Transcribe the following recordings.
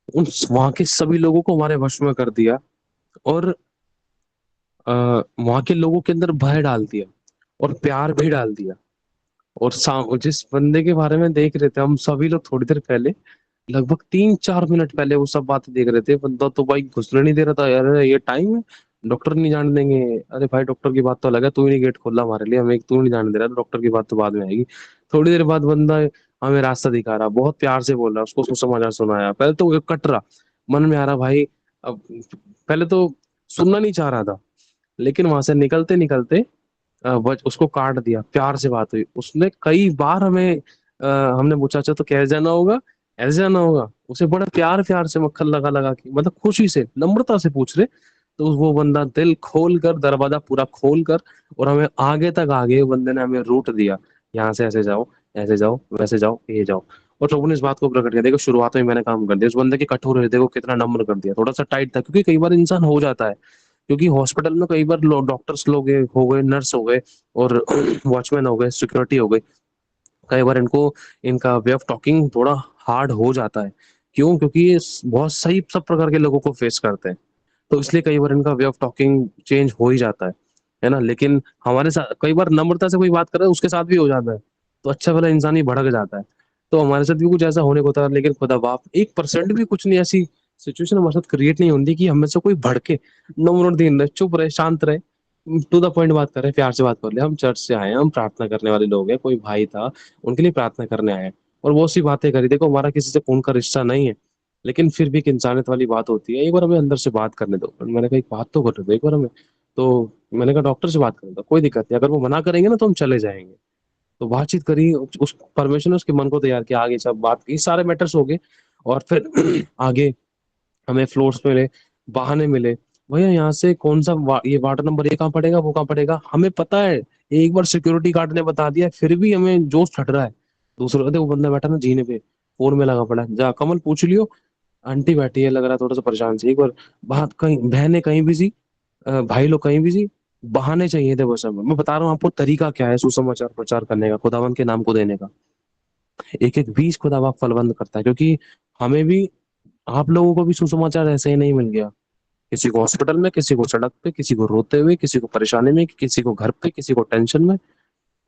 उन वहां के सभी लोगों को हमारे वश में कर दिया, और वहां के लोगों के अंदर भय डाल दिया और प्यार भी डाल दिया। और जिस बंदे के बारे में देख रहे थे हम सभी लोग थोड़ी देर पहले, लगभग 3-4 मिनट पहले वो सब बातें देख रहे थे, बंदा तो भाई घुसने नहीं दे रहा था। यार ये टाइम है, डॉक्टर नहीं जाने देंगे। अरे भाई डॉक्टर की बात तो अलग है, तू ही नहीं गेट खोला हमारे लिए, हमें तू नहीं जाने दे रहा, तो डॉक्टर की बात तो बाद में आएगी। थोड़ी देर बाद बंदा हमें रास्ता दिखा रहा, बहुत प्यार से बोल रहा, उसको समाचार सुनाया। पहले तो वो कट रहा, मन में आ रहा भाई, अब पहले तो सुनना नहीं चाह रहा था, लेकिन वहां से निकलते निकलते उसको काट दिया। प्यार से बात हुई, उसने कई बार हमें हमने पूछा अच्छा तो कैसे जाना होगा, ऐसे जाना होगा, उसे बड़ा प्यार प्यार से मक्खन लगा लगा के, मतलब खुशी से नम्रता से पूछ रहे। तो वो बंदा दिल खोल कर, दरवाजा पूरा खोल कर, और हमें आगे तक, आगे बंदे ने हमें रूट दिया, यहाँ से ऐसे जाओ, ऐसे जाओ, वैसे जाओ, ये जाओ। और लोगों ने इस बात को प्रकट किया, देखो शुरुआत में मैंने काम कर दिया, उस बंदे के कठोर हृदय को कितना नम्र कर दिया। थोड़ा सा टाइट था, क्योंकि कई बार इंसान हो जाता है, क्योंकि हॉस्पिटल में कई बार डॉक्टर्स लोग हो गए, नर्स हो गए, और वॉचमैन हो गए, सिक्योरिटी हो गई, कई बार इनको, इनका वे ऑफ टॉकिंग थोड़ा हार्ड हो जाता है। क्यों? क्योंकि ये बहुत सही सब प्रकार के लोगों को फेस करते हैं, तो इसलिए कई बार इनका वे ऑफ टॉकिंग चेंज हो ही जाता है ना। लेकिन हमारे साथ कई बार नम्रता से कोई बात कर रहा है, उसके साथ भी हो जाता है, तो अच्छा भला इंसान ही भड़क जाता है। तो हमारे साथ भी कुछ ऐसा होने को था, लेकिन खुदा बाप 1% भी कुछ नहीं, ऐसी सिचुएशन हमारे साथ क्रिएट नहीं होती कि हमें से कोई भड़के। नम्र दिन रहे, चुप रहे, शांत रहे, टू द पॉइंट बात कर रहे हैं, प्यार से बात कर ले, हम चर्च से आए हैं, हम प्रार्थना करने वाले लोग हैं, कोई भाई था, उनके लिए प्रार्थना करने आए हैं। और वो सी बातें करी, देखो हमारा किसी से खून का रिश्ता नहीं है, लेकिन फिर भी एक इंसानियत वाली बात होती है, एक बार हमें अंदर से बात करने दो। मैंने कहा एक बात तो कर दो एक बार हमें। तो मैंने कहा डॉक्टर से बात करने दो, कोई दिक्कत नहीं, अगर वो मना करेंगे ना तो हम चले जाएंगे। तो बातचीत करी, उस परमेश्वर ने उसके मन को तैयार किया, आगे सब बात, ये सारे मैटर्स हो गए। और फिर आगे हमें फ्लोर्स मिले, बहाने मिले, भैया यहाँ से कौन सा ये वार्ड नंबर ये कहाँ पड़ेगा, वो कहाँ पड़ेगा, हमें पता है। एक बार सिक्योरिटी गार्ड ने बता दिया, फिर भी हमें जोश छट रहा है। दूसरे देखो, वो बंदा बैठा ना जीने पे, फोन में लगा पड़ा है, जा कमल पूछ लियो, आंटी बैठी है, लग रहा है थोड़ा सा परेशान से, एक बार बात, कहीं बहनें कहीं बिजी, भाई लोग कहीं बिजी, बहाने चाहिए थे बस। अब मैं बता रहा हूँ आपको तरीका क्या है सुसमाचार प्रचार करने का, खुदावन के नाम को देने का। एक एक बीज खुदा बाप फलबंद करता है, क्योंकि हमें भी, आप लोगों को भी सुसमाचार ऐसे ही नहीं मिल गया। किसी को हॉस्पिटल में, किसी को सड़क पे, किसी को रोते हुए, किसी को परेशानी में, किसी को घर पे, किसी को टेंशन में,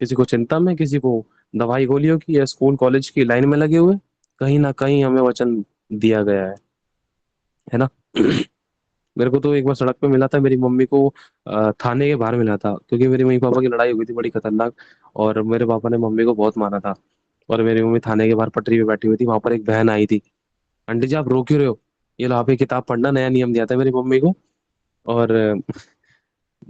किसी को चिंता में, किसी को दवाई गोलियों की या स्कूल कॉलेज की लाइन में लगे हुए, कहीं ना कहीं हमें वचन दिया गया है ना। मेरे को तो एक बार सड़क पे मिला था, मेरी मम्मी को थाने के बाहर मिला था, क्योंकि मेरी मम्मी पापा की लड़ाई हुई थी बड़ी खतरनाक, और मेरे पापा ने मम्मी को बहुत मारा था। और मेरी मम्मी थाने के बाहर पटरी पे बैठी हुई थी, वहां पर एक बहन आई थी, आंटी जी आप रो क्यों रहे हो, ये लो आप ये किताब पढ़ना, नया नियम दिया था मेरी मम्मी को। और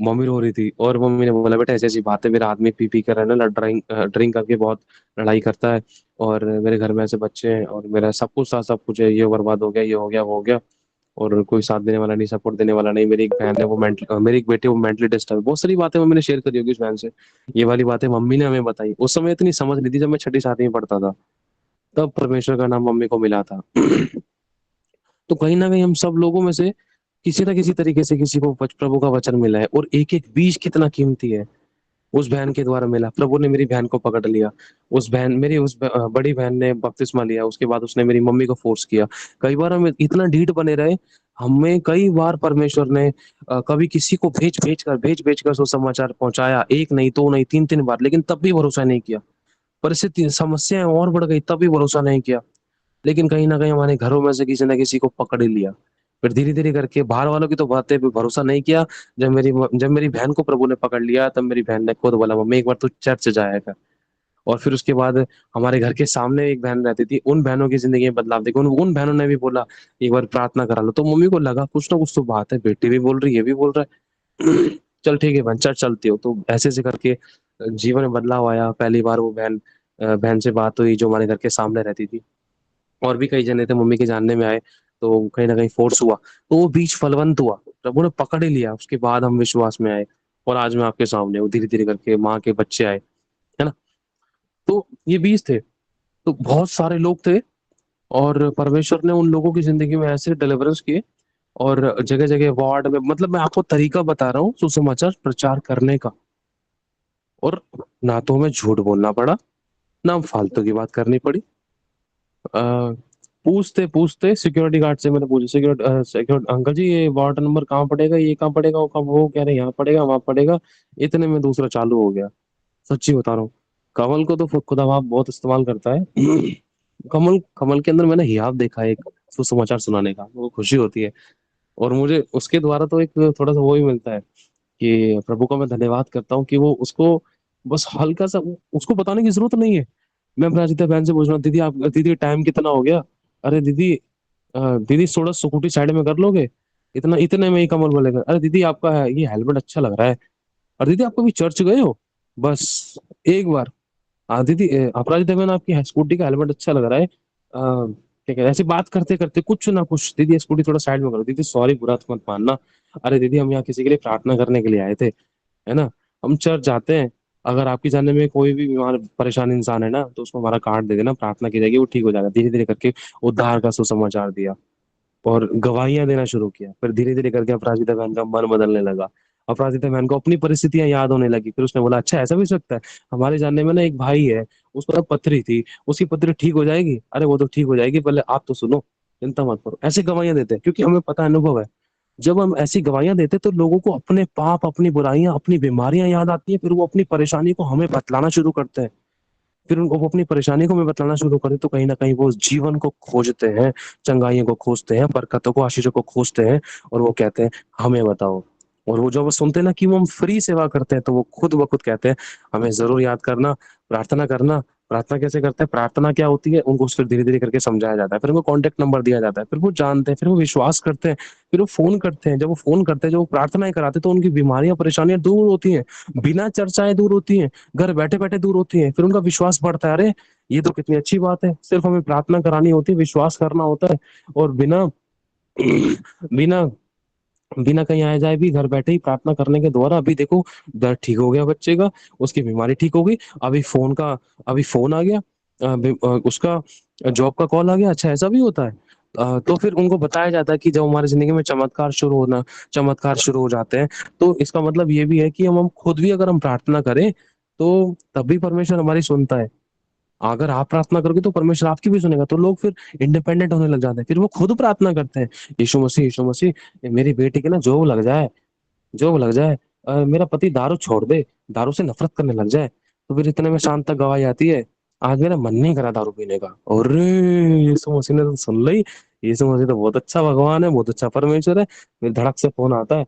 मम्मी रो रही थी, और मम्मी ने बोला बेटा ऐसी ऐसी बात है, मेरा आदमी पी पी कर है ना, ड्राइंग ड्रिंक करके बहुत लड़ाई करता है, और मेरे घर में ऐसे बच्चे हैं, और मेरा सब कुछ था, सब कुछ है, ये बर्बाद हो गया, ये हो गया, वो हो गया, और कोई साथ देने वाला नहीं, सपोर्ट देने वाला नहीं, मेरी एक बहन है वो मेंटल, मेरी एक बेटी वो मेंटली डिस्टर्ब है। बहुत सारी बातें मम्मी ने शेयर करी होगी उस बहन से, ये वाली बातें मम्मी ने हमें बताई। उस समय इतनी समझ नहीं थी, जब मैं छठी सातवीं में पढ़ता था, तब परमेश्वर का नाम मम्मी को मिला था। तो कहीं ना कहीं हम सब लोगों में से किसी ना किसी तरीके से किसी को प्रभु का वचन मिला है, और एक एक बीज कितना कीमती है। उस बहन के द्वारा मिला, प्रभु ने मेरी बहन को पकड़ लिया, उस बहन मेरी बड़ी बहन ने बपतिस्मा लिया, उसके बाद उसने मेरी मम्मी को फोर्स किया। कई बार हम इतना ढीठ बने रहे, हमें कई बार परमेश्वर ने कभी किसी को भेज भेज कर सुसमाचार पहुंचाया, एक नहीं, दो नहीं, तीन तीन बार, लेकिन तब भी भरोसा नहीं किया। परिस्थिति समस्याएं और बढ़ गई, तब भी भरोसा नहीं किया। लेकिन कहीं ना कहीं हमारे घरों में से किसी न किसी को पकड़ ही लिया, फिर धीरे धीरे करके बाहर वालों की तो बातें पे भरोसा नहीं किया। जब मेरी बहन को प्रभु ने पकड़ लिया, तब मेरी बहन ने खुद बोला मम्मी एक बार तू चर्च जाया कर। और फिर उसके बाद हमारे घर के सामने एक बहन रहती थी, उन बहनों की जिंदगी में बदलाव देखो, उन बहनों ने भी बोला एक बार प्रार्थना करा लो, तो मम्मी को लगा कुछ ना कुछ तो बात है, बेटी भी बोल रही है, ये भी बोल रहा है। चल ठीक है बहन, चर्च चलती हो, तो ऐसे ऐसे करके जीवन में बदलाव आया। पहली बार वो बहन से बात हुई जो हमारे घर के सामने रहती थी, और भी कई जने थे मम्मी के जानने में आए, तो कहीं ना कहीं फोर्स हुआ, तो वो बीज फलवंत हुआ, प्रभु ने पकड़ ही लिया, उसके बाद हम विश्वास में आए, और आज मैं आपके सामने हूँ, धीरे धीरे करके माँ के बच्चे आए, है ना। तो ये बीज थे, तो बहुत सारे लोग थे, और परमेश्वर ने उन लोगों की जिंदगी में ऐसे डिलीवरेंस किए, और जगह जगह वार्ड में, मतलब मैं आपको तरीका बता रहा हूँ सुसमाचार प्रचार करने का। और ना तो हमें झूठ बोलना पड़ा, ना फालतू की बात करनी पड़ी, पूछते पूछते सिक्योरिटी गार्ड से मैंने पूछा, सिक्योरिटी अंकल जी ये वार्ड नंबर कहाँ पड़ेगा, ये कहाँ पड़ेगा, वो कह रहे यहाँ पड़ेगा वहां पड़ेगा। इतने में दूसरा चालू हो गया। सच्ची बता रहा हूँ। कमल को तो खुदा बाप बहुत इस्तेमाल करता है। कमल कमल के अंदर मैंने हियाव देखा है, एक सुसमाचार सुनाने का, वो खुशी होती है। और मुझे उसके द्वारा तो एक थोड़ा सा वो ही मिलता है कि प्रभु का मैं धन्यवाद करता हूँ कि वो उसको बस हल्का सा, उसको बताने की जरूरत नहीं है। मैं अपना आदित्य बहन से पूछ रहा हूँ, दीदी आप, दीदी टाइम कितना हो गया, अरे दीदी दीदी थोड़ा स्कूटी साइड में कर लोगे, इतना इतने में ही कमल बोलेगा, अरे दीदी आपका ये हेलमेट अच्छा लग रहा है, और दीदी आप कभी चर्च गए हो, बस एक बार, हाँ दीदी अपराजिता बहन आपकी स्कूटी का हेलमेट अच्छा लग रहा है, क्या कहते हैं, ऐसे बात करते करते कुछ ना कुछ, दीदी स्कूटी थोड़ा साइड में करो, दीदी सॉरी बुरा तो मत मानना, अरे दीदी हम यहाँ किसी के लिए प्रार्थना करने के लिए आए थे, है ना, हम चर्च जाते हैं, अगर आपकी जानने में कोई भी बीमार परेशान इंसान है ना तो उसको हमारा कार्ड दे देना, प्रार्थना की जाएगी, वो ठीक हो जाएगा। धीरे धीरे करके उद्धार का सुसमाचार दिया और गवाहियां देना शुरू किया। फिर धीरे धीरे करके अपराजिता बहन का मन बदलने लगा। अपराजिता बहन को अपनी परिस्थितियां याद होने लगी। फिर उसने बोला अच्छा ऐसा भी हो सकता है, हमारे जानने में ना एक भाई है, उसको ना पथरी थी, उसकी पथरी ठीक हो जाएगी, अरे वो तो ठीक हो जाएगी, पहले आप तो सुनो, चिंता मत करो। ऐसे गवाहियां देते हैं क्योंकि हमें पता अनुभव है, जब हम ऐसी गवाहियां देते हैं तो लोगों को अपने पाप, अपनी बुराइयां, अपनी बीमारियां याद आती है, फिर वो अपनी परेशानी को हमें बतलाना शुरू करते हैं। फिर उनको वो अपनी परेशानी को हमें बतलाना शुरू करें तो कहीं ना कहीं वो जीवन को खोजते हैं, चंगाइयों को खोजते हैं, बरकतों को, आशीषों को खोजते हैं, और वो कहते हैं हमें बताओ। और वो जब वो सुनते हैं ना कि वो हम फ्री सेवा करते हैं तो वो खुद ब खुद कहते हैं हमें जरूर याद करना, प्रार्थना करना। प्रार्थना कैसे करते हैं, प्रार्थना क्या होती है, उनको फिर धीरे धीरे करके समझाया जाता है, फिर उनको कॉन्टेक्ट नंबर दिया जाता है, फिर वो जानते हैं, फिर वो विश्वास करते हैं, फिर वो फोन करते हैं। जब वो फोन करते हैं, जब वो प्रार्थनाएं कराते हैं तो उनकी बीमारियां परेशानियां दूर होती हैं, बिना चर्चाएं दूर होती हैं, घर बैठे बैठे दूर होती है। फिर उनका विश्वास बढ़ता है, अरे ये तो कितनी अच्छी बात है, सिर्फ हमें प्रार्थना करानी होती है, विश्वास करना होता है, और बिना बिना बिना कहीं आए जाए भी घर बैठे ही प्रार्थना करने के द्वारा, अभी देखो दर्द ठीक हो गया बच्चे का, उसकी बीमारी ठीक हो गई, अभी फोन का, अभी फोन आ गया, उसका जॉब का कॉल आ गया। अच्छा ऐसा भी होता है। तो फिर उनको बताया जाता है कि जब हमारी जिंदगी में चमत्कार शुरू हो जाते हैं, तो इसका मतलब ये भी है कि हम खुद भी अगर हम प्रार्थना करें तो तब भी परमेश्वर हमारी सुनता है। अगर आप प्रार्थना करोगे तो परमेश्वर आपकी भी सुनेगा। तो लोग फिर इंडिपेंडेंट होने लग जाते हैं, फिर वो खुद प्रार्थना करते हैं, यीशु मसीह, यीशु मसीह मेरी बेटी की ना जॉब लग जाए, जॉब लग जाए, मेरा पति दारू छोड़ दे, दारू से नफरत करने लग जाए। तो फिर इतने में शाम तक गवाही आती है, आज मेरा मन नहीं करा दारू पीने का, और यीशु मसीह ने तो सुन ली, यीशु मसीह तो बहुत अच्छा भगवान है, बहुत अच्छा परमेश्वर है। फिर धड़क से फोन आता है।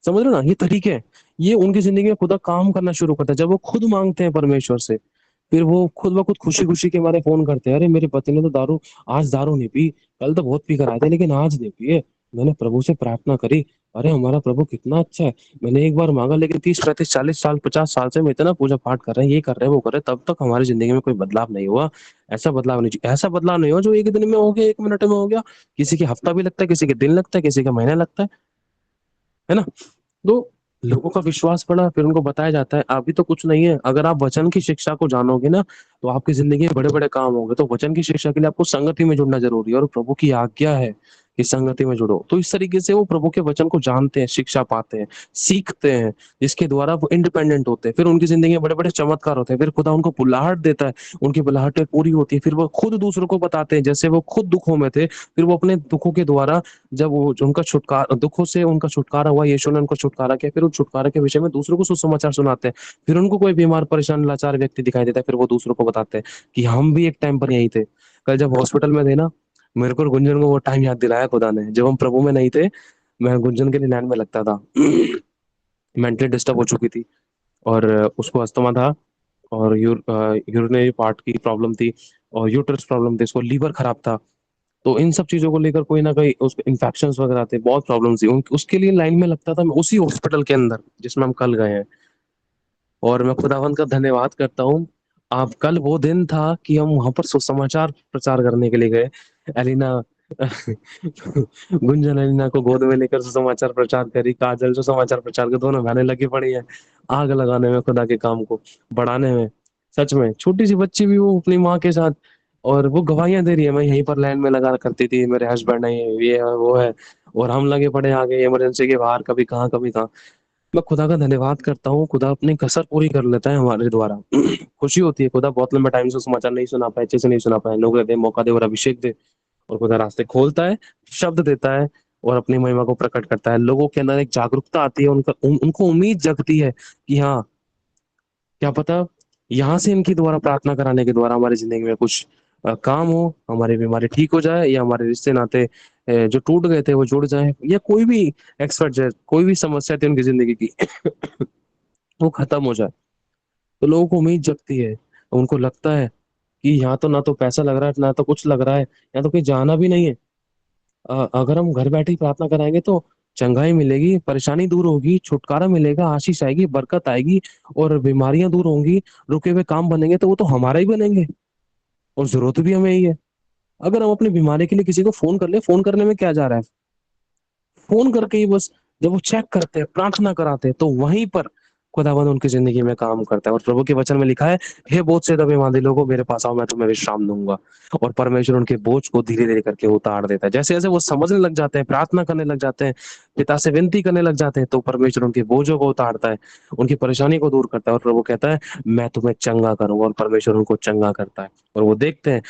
समझ रहे हो ना, ये तरीके हैं, ये उनकी जिंदगी में खुदा काम करना शुरू करता है जब वो खुद मांगते हैं परमेश्वर से। फिर वो खुद ब खुद खुशी खुशी के मारे फोन करते हैं, अरे मेरे पति ने तो दारू, आज दारू नहीं पी, कल तो बहुत पी कर आए थे लेकिन आज नहीं पिए, मैंने प्रभु से प्रार्थना करी, अरे हमारा प्रभु कितना अच्छा है, मैंने एक बार मांगा लेकिन 30 35 40 साल 50 साल से हम इतना पूजा पाठ कर रहे हैं, ये कर रहे हैं वो कर रहे हैं, तब तक हमारी जिंदगी में कोई बदलाव नहीं हुआ। ऐसा बदलाव नहीं चाहिए, ऐसा बदलाव नहीं हो जो एक दिन में हो गया, 1 मिनट में हो गया। किसी के हफ्ता भी लगता है, किसी के दिन लगता है, किसी का महीना लगता है ना। तो लोगों का विश्वास बढ़ा, फिर उनको बताया जाता है अभी तो कुछ नहीं है, अगर आप वचन की शिक्षा को जानोगे ना तो आपकी जिंदगी में बड़े बड़े काम होंगे। तो वचन की शिक्षा के लिए आपको संगति में जुड़ना जरूरी है, और प्रभु की आज्ञा है कि संगति में जुड़ो। तो इस तरीके से वो प्रभु के वचन को जानते हैं, शिक्षा पाते हैं, सीखते हैं, जिसके द्वारा वो इंडिपेंडेंट होते हैं। फिर उनकी जिंदगी में बड़े बड़े चमत्कार होते हैं, फिर खुदा उनको बुलाहट देता है, उनकी बुलाहटें पूरी होती है, फिर वो खुद दूसरों को बताते हैं, जैसे वो खुद दुखों में थे, फिर वो अपने दुखों के द्वारा, जब वो उनका छुटकारा, दुखों से उनका छुटकारा हुआ, यीशु ने उनको छुटकारा किया, फिर उस छुटकारा के विषय में दूसरों को सुसमाचार सुनाते हैं। फिर उनको कोई बीमार परेशान लाचार व्यक्ति दिखाई देता है, फिर वो दूसरों को बताते हैं कि हम भी एक टाइम पर यही थे। कल जब हॉस्पिटल में थे ना, मेरे को और गुंजन को वो टाइम याद दिलाया खुदा ने, जब हम प्रभु में नहीं थे। मैं गुंजन के लिए लाइन में लगता था। मेंटली डिस्टर्ब हो चुकी थी, और उसको अस्थमा था, और यूरिनरी पार्ट की प्रॉब्लम थी, और यूट्रस प्रॉब्लम थी, उसको लीवर खराब था। तो इन सब चीजों को लेकर कोई ना कोई उसको इन्फेक्शन वगैरह थे, बहुत प्रॉब्लम थी उसके लिए लाइन में लगता था मैं, उसी हॉस्पिटल के अंदर जिसमें हम कल गए हैं। और मैं खुदावंत का धन्यवाद करता हूँ। आप, कल वो दिन था कि हम वहां पर सुसमाचार प्रचार करने के लिए गए। एलिना गुंजन एलिना को गोद में लेकर सुसमाचार प्रचार करी, काजल सुसमाचार प्रचार कर, दोनों बहनें लगी पड़ी है आग लगाने में, खुदा के काम को बढ़ाने में। सच में छोटी सी बच्ची भी वो अपनी माँ के साथ, और वो गवाहियां दे रही है, मैं यहीं पर लाइन में लगा करती थी, मेरे हस्बैंड है, ये है वो है, और हम लगे पड़े आगे इमरजेंसी के बाहर, कभी कहाँ कभी कहाँ। मैं खुदा का धन्यवाद करता हूँ, खुदा अपनी कसर पूरी कर लेता है हमारे द्वारा। खुशी होती है, खुदा बहुत लंबे टाइम से समाचार नहीं सुना पाए, अच्छे से नहीं सुना पाए, लोग कहते हैं मौका दे और अभिषेक दे, और खुदा रास्ते खोलता है, शब्द देता है और अपनी महिमा को प्रकट करता है। लोगों के अंदर एक जागरूकता आती है, उनको उम्मीद जगती है कि हाँ, क्या पता यहाँ से इनकी द्वारा प्रार्थना कराने के द्वारा हमारी जिंदगी में कुछ काम हो, हमारी बीमारी ठीक हो जाए, या हमारे रिश्ते नाते जो टूट गए थे वो जुड़ जाए, या कोई भी एक्सपर्ट है, कोई भी समस्या थी उनकी जिंदगी की वो खत्म हो जाए। तो लोगों को उम्मीद जगती है, उनको लगता है कि यहाँ तो ना तो पैसा लग रहा है, ना तो कुछ लग रहा है, यहाँ तो कहीं जाना भी नहीं है। अगर हम घर बैठे ही प्रार्थना कराएंगे तो चंगाई मिलेगी, परेशानी दूर होगी, छुटकारा मिलेगा, आशीष आएगी, बरकत आएगी, और बीमारियां दूर होंगी, रुके हुए काम बनेंगे तो वो तो हमारा ही बनेंगे, और जरूरत भी हमें ही है। अगर हम अपनी बीमारी के लिए किसी को फोन कर ले, फोन करने में क्या जा रहा है, फोन करके ही बस जब वो चेक करते हैं, प्रार्थना कराते हैं, तो वहीं पर खुदावंद उनकी जिंदगी में काम करता है। और प्रभु के वचन में लिखा है, हे बोझ से दबे बांधे लोगों, मेरे पास आओ, मैं तुम्हें विश्राम दूंगा। और परमेश्वर उनके बोझ को धीरे धीरे करके उतार देता है। जैसे जैसे वो समझने लग जाते हैं, प्रार्थना करने लग जाते हैं, पिता से विनती करने लग जाते हैं, तो परमेश्वर उनके बोझों को उतारता है, उनकी परेशानी को दूर करता है। और प्रभु कहता है, मैं तुम्हें चंगा करूंगा, और परमेश्वर उनको चंगा करता है। और वो देखते हैं,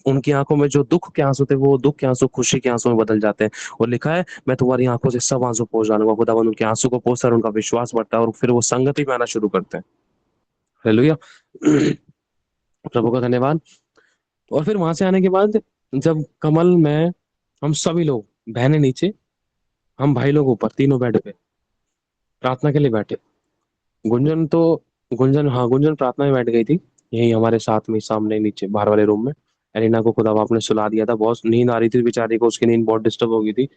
उनकी आंखों में जो दुख के आंसू थे, वो दुख के आंसू खुशी के आंसू में बदल जाते हैं। और लिखा है, मैं तुम्हारी आंखों से सब आंसू पोंछ डालूंगा। खुदावन उनके आंसू को पोंछता है, उनका विश्वास बढ़ता है, और फिर वो संगति में आना शुरू करते हैं। हालेलुया। प्रभु का धन्यवाद। और फिर वहां से आने के बाद, जब कमल में हम सभी लोग, बहनें नीचे, हम भाई लोग ऊपर, तीनों बेड पे प्रार्थना के लिए बैठे। गुंजन तो गुंजन हाँ, गुंजन प्रार्थना में बैठ गई थी, यही हमारे साथ में, सामने नीचे बाहर वाले रूम में। एलिना को खुदा बाप ने सुला दिया था, बहुत नींद आ रही थी बेचारी को, उसकी नींद बहुत डिस्टर्ब हो गई थी,